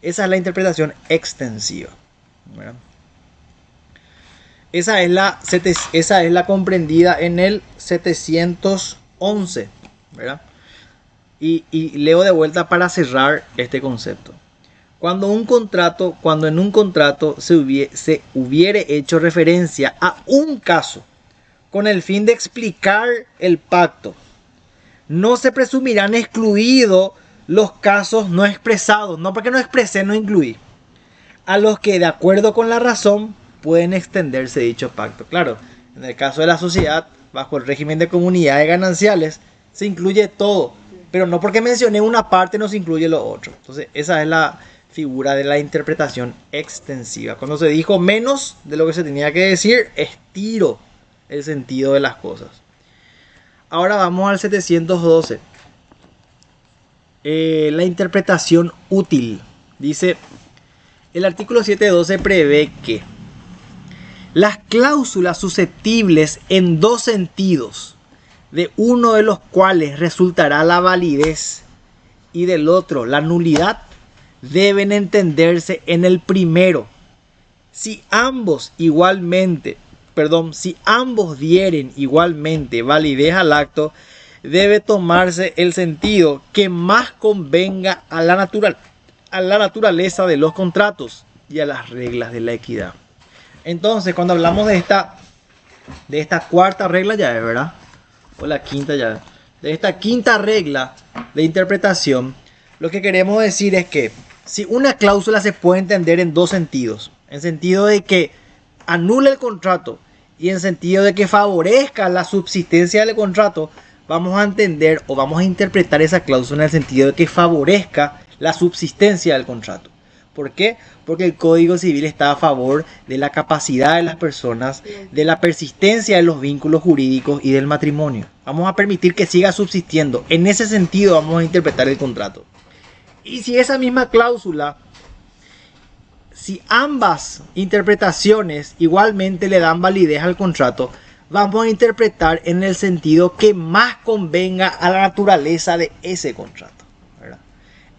Esa es la interpretación extensiva, ¿verdad? Esa es la comprendida en el 711, ¿verdad? Y leo de vuelta para cerrar este concepto. Cuando en un contrato se hubiere hecho referencia a un caso con el fin de explicar el pacto, no se presumirán excluidos los casos no expresados. No porque no expresé, no incluí. a los que de acuerdo con la razón pueden extenderse dicho pacto. Claro, en el caso de la sociedad, bajo el régimen de comunidades gananciales, se incluye todo, pero no porque mencioné una parte no se incluye lo otro. Entonces esa es la figura de la interpretación extensiva. Cuando se dijo menos de lo que se tenía que decir, estiro el sentido de las cosas. Ahora vamos al 712. La interpretación útil. Dice, el artículo 712 prevé que las cláusulas susceptibles en dos sentidos, de uno de los cuales resultará la validez y del otro la nulidad, deben entenderse en el primero. Si ambos dieren igualmente validez al acto, debe tomarse el sentido que más convenga a la naturaleza de los contratos y a las reglas de la equidad. Entonces, cuando hablamos de esta cuarta regla ya, ¿verdad? O la quinta ya. De esta quinta regla de interpretación, lo que queremos decir es que si una cláusula se puede entender en dos sentidos, en sentido de que anula el contrato y en sentido de que favorezca la subsistencia del contrato, vamos a entender o vamos a interpretar esa cláusula en el sentido de que favorezca la subsistencia del contrato. ¿Por qué? Porque el Código Civil está a favor de la capacidad de las personas, de la persistencia de los vínculos jurídicos y del matrimonio. Vamos a permitir que siga subsistiendo. En ese sentido vamos a interpretar el contrato. Y si esa misma cláusula, si ambas interpretaciones igualmente le dan validez al contrato, vamos a interpretar en el sentido que más convenga a la naturaleza de ese contrato.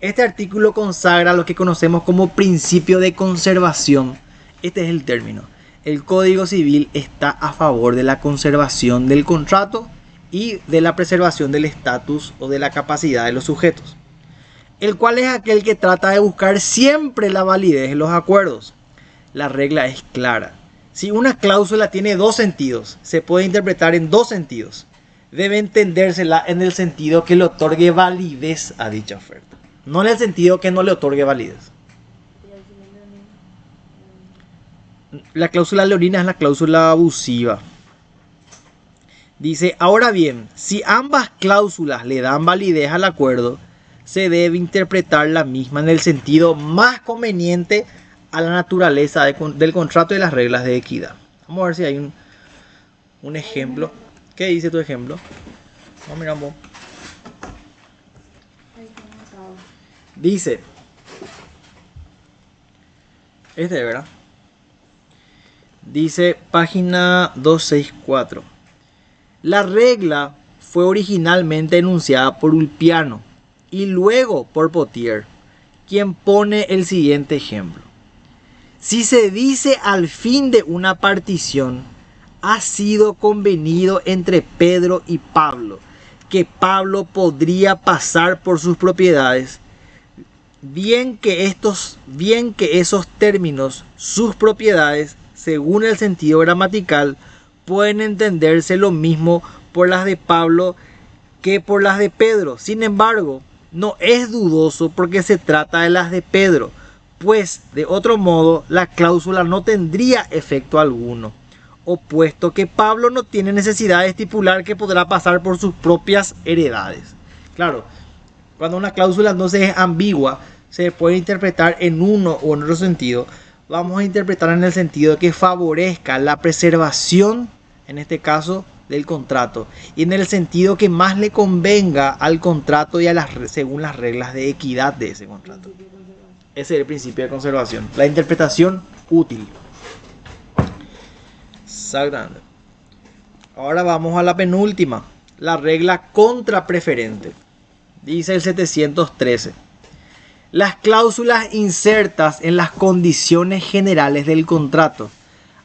Este artículo consagra lo que conocemos como principio de conservación. Este es el término. El Código Civil está a favor de la conservación del contrato y de la preservación del estatus o de la capacidad de los sujetos, el cual es aquel que trata de buscar siempre la validez de los acuerdos. La regla es clara. Si una cláusula tiene dos sentidos, se puede interpretar en dos sentidos. Debe entendérsela en el sentido que le otorgue validez a dicha oferta. No en el sentido que no le otorgue validez. La cláusula leonina es la cláusula abusiva. Dice, ahora bien, si ambas cláusulas le dan validez al acuerdo, se debe interpretar la misma en el sentido más conveniente a la naturaleza del contrato y las reglas de equidad. Vamos a ver si hay un ejemplo. ¿Qué dice tu ejemplo? Vamos a mirar un poco. Dice, ¿verdad? Dice página 264. La regla fue originalmente enunciada por Ulpiano y luego por Potier, quien pone el siguiente ejemplo. Si se dice al fin de una partición, ha sido convenido entre Pedro y Pablo que Pablo podría pasar por sus propiedades, bien que esos términos, sus propiedades, según el sentido gramatical, pueden entenderse lo mismo por las de Pablo que por las de Pedro. Sin embargo, no es dudoso porque se trata de las de Pedro, pues de otro modo la cláusula no tendría efecto alguno, opuesto que Pablo no tiene necesidad de estipular que podrá pasar por sus propias heredades. Claro, cuando una cláusula entonces es ambigua, se puede interpretar en uno o en otro sentido. Vamos a interpretar en el sentido de que favorezca la preservación, en este caso, del contrato, y en el sentido que más le convenga al contrato y según las reglas de equidad de ese contrato. Ese es el principio de conservación. La interpretación útil. Exactamente. Ahora vamos a la penúltima, la regla contrapreferente. Dice el 713. Las cláusulas insertas en las condiciones generales del contrato,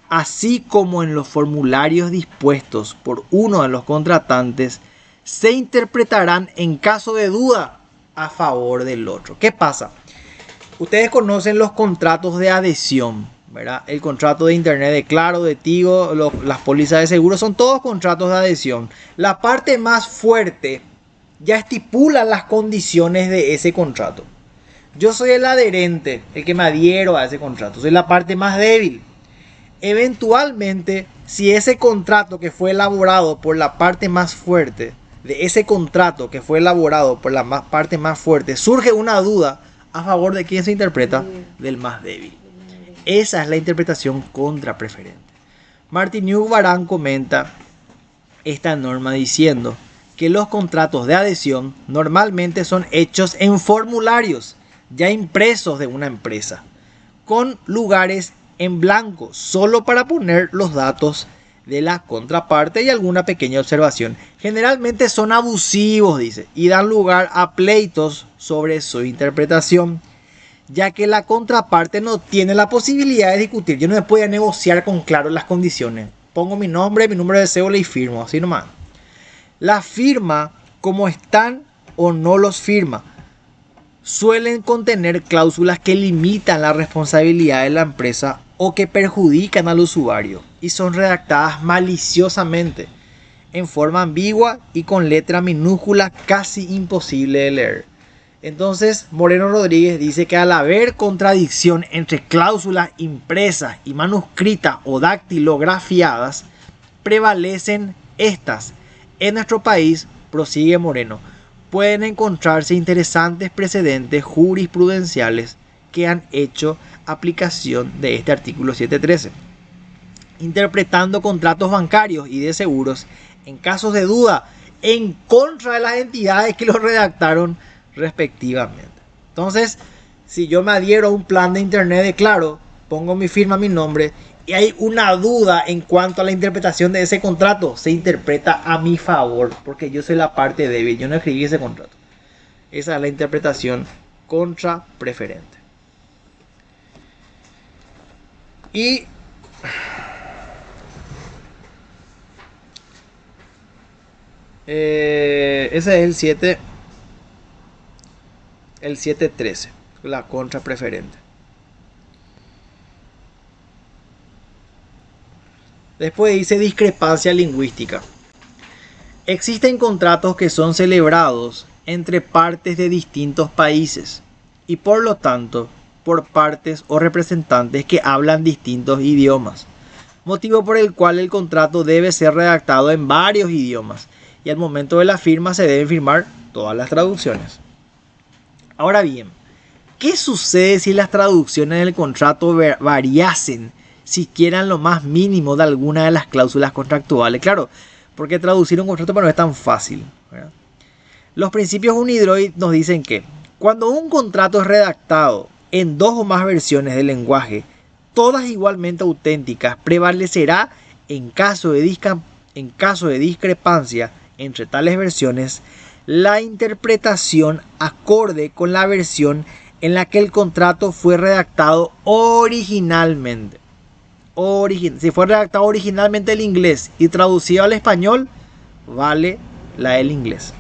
así como en los formularios dispuestos por uno de los contratantes, se interpretarán en caso de duda a favor del otro. ¿Qué pasa? Ustedes conocen los contratos de adhesión, ¿verdad? El contrato de internet de Claro, de Tigo, las pólizas de seguro, son todos contratos de adhesión. La parte más fuerte ya estipula las condiciones de ese contrato. Yo soy el adherente, el que me adhiero a ese contrato, soy la parte más débil. Eventualmente, si ese contrato que fue elaborado por la parte más fuerte, de ese contrato que fue elaborado por la parte más fuerte, surge una duda, ¿a favor de quién se interpreta? Del más débil. Esa es la interpretación contrapreferente. Martiniuk Varán comenta esta norma diciendo que los contratos de adhesión normalmente son hechos en formularios ya impresos de una empresa, con lugares en blanco, solo para poner los datos de la contraparte y alguna pequeña observación. Generalmente son abusivos, dice, y dan lugar a pleitos sobre su interpretación, ya que la contraparte no tiene la posibilidad de discutir. Yo no me podía negociar con claro las condiciones. Pongo mi nombre, mi número de cédula y firmo, así nomás. La firma, como están o no los firma, suelen contener cláusulas que limitan la responsabilidad de la empresa o que perjudican al usuario y son redactadas maliciosamente, en forma ambigua y con letra minúscula casi imposible de leer. Entonces, Moreno Rodríguez dice que al haber contradicción entre cláusulas impresas y manuscritas o dactilografiadas, prevalecen estas. En nuestro país, prosigue Moreno, pueden encontrarse interesantes precedentes jurisprudenciales que han hecho aplicación de este artículo 713, interpretando contratos bancarios y de seguros en casos de duda en contra de las entidades que los redactaron respectivamente. Entonces, si yo me adhiero a un plan de internet de Claro, pongo mi firma, mi nombre, y hay una duda en cuanto a la interpretación de ese contrato, se interpreta a mi favor, porque yo soy la parte débil, yo no escribí ese contrato. Esa es la interpretación contrapreferente. Y ese es el 713, la contrapreferente. Después dice discrepancia lingüística. Existen contratos que son celebrados entre partes de distintos países y por lo tanto por partes o representantes que hablan distintos idiomas, motivo por el cual el contrato debe ser redactado en varios idiomas y al momento de la firma se deben firmar todas las traducciones. Ahora bien, ¿qué sucede si las traducciones del contrato variasen siquiera en lo más mínimo de alguna de las cláusulas contractuales? Claro, porque traducir un contrato no es tan fácil, ¿verdad? Los principios Unidroit nos dicen que cuando un contrato es redactado en dos o más versiones del lenguaje, todas igualmente auténticas, prevalecerá en caso de discrepancia entre tales versiones la interpretación acorde con la versión en la que el contrato fue redactado originalmente. Si fue redactado originalmente en inglés y traducido al español, vale la del inglés.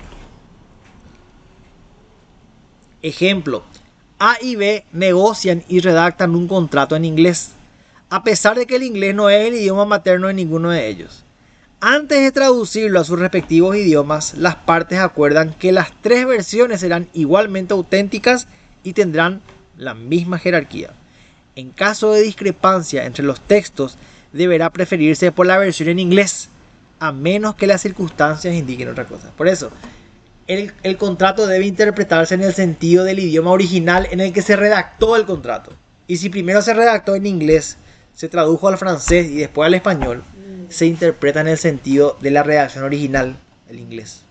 Ejemplo, A y B negocian y redactan un contrato en inglés, a pesar de que el inglés no es el idioma materno de ninguno de ellos. Antes de traducirlo a sus respectivos idiomas, las partes acuerdan que las tres versiones serán igualmente auténticas y tendrán la misma jerarquía. En caso de discrepancia entre los textos, deberá preferirse por la versión en inglés, a menos que las circunstancias indiquen otra cosa. Por eso, el contrato debe interpretarse en el sentido del idioma original en el que se redactó el contrato. Y si primero se redactó en inglés, se tradujo al francés y después al español, se interpreta en el sentido de la redacción original, el inglés.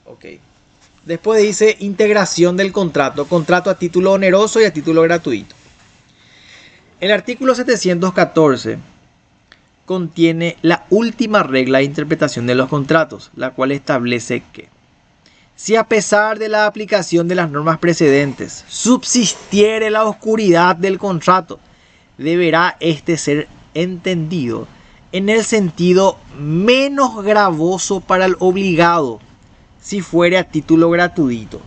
Ok. Después dice integración del contrato a título oneroso y a título gratuito. El artículo 714 contiene la última regla de interpretación de los contratos, la cual establece que si a pesar de la aplicación de las normas precedentes subsistiere la oscuridad del contrato, deberá éste ser entendido en el sentido menos gravoso para el obligado, si fuere a título gratuito,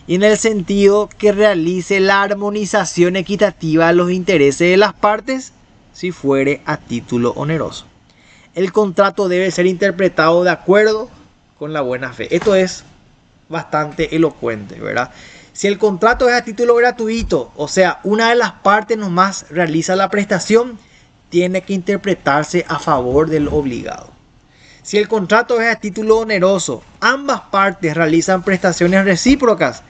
y en el sentido que realice la armonización equitativa de los intereses de las partes, si fuere a título oneroso. El contrato debe ser interpretado de acuerdo con la buena fe. Esto es bastante elocuente, ¿verdad? Si el contrato es a título gratuito, o sea, una de las partes nomás realiza la prestación, tiene que interpretarse a favor del obligado. Si el contrato es a título oneroso, ambas partes realizan prestaciones recíprocas,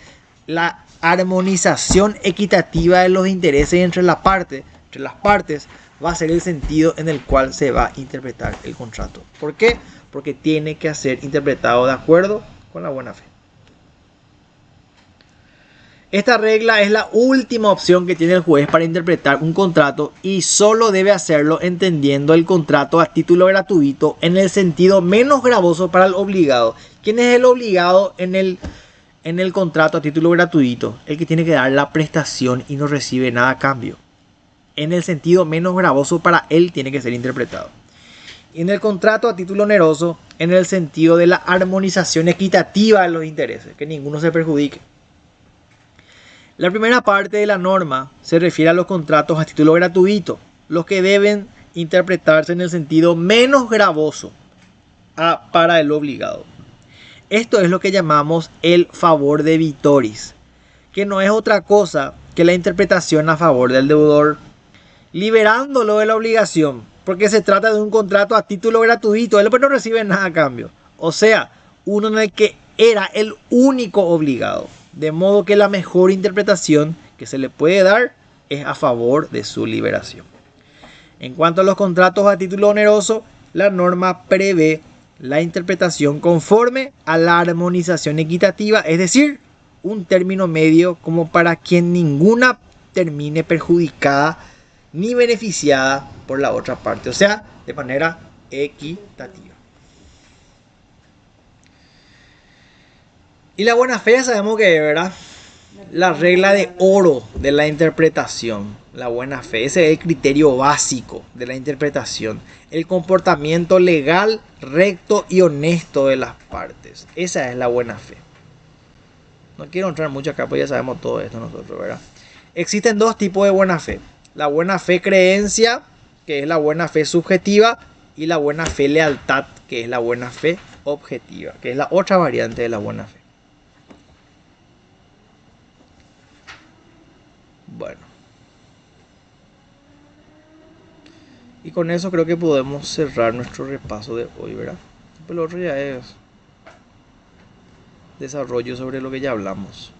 la armonización equitativa de los intereses entre las partes va a ser el sentido en el cual se va a interpretar el contrato. ¿Por qué? Porque tiene que ser interpretado de acuerdo con la buena fe. Esta regla es la última opción que tiene el juez para interpretar un contrato y solo debe hacerlo entendiendo el contrato a título gratuito en el sentido menos gravoso para el obligado. ¿Quién es el obligado en el contrato a título gratuito? El que tiene que dar la prestación y no recibe nada a cambio. En el sentido menos gravoso para él tiene que ser interpretado. Y en el contrato a título oneroso, en el sentido de la armonización equitativa de los intereses, que ninguno se perjudique. La primera parte de la norma se refiere a los contratos a título gratuito, los que deben interpretarse en el sentido menos gravoso para el obligado. Esto es lo que llamamos el favor debitoris, que no es otra cosa que la interpretación a favor del deudor, liberándolo de la obligación, porque se trata de un contrato a título gratuito, él no recibe nada a cambio. O sea, uno en el que era el único obligado. De modo que la mejor interpretación que se le puede dar es a favor de su liberación. En cuanto a los contratos a título oneroso, la norma prevé la interpretación conforme a la armonización equitativa, es decir, un término medio como para quien ninguna termine perjudicada ni beneficiada por la otra parte, o sea, de manera equitativa. Y la buena fe ya sabemos que es, ¿verdad? La regla de oro de la interpretación. La buena fe, ese es el criterio básico de la interpretación. El comportamiento legal, recto y honesto de las partes. Esa es la buena fe. No quiero entrar mucho acá, pues ya sabemos todo esto nosotros, ¿verdad? Existen dos tipos de buena fe. La buena fe creencia, que es la buena fe subjetiva, y la buena fe lealtad, que es la buena fe objetiva, que es la otra variante de la buena fe. Bueno. Y con eso creo que podemos cerrar nuestro repaso de hoy, ¿verdad? Pero lo otro ya es desarrollo sobre lo que ya hablamos.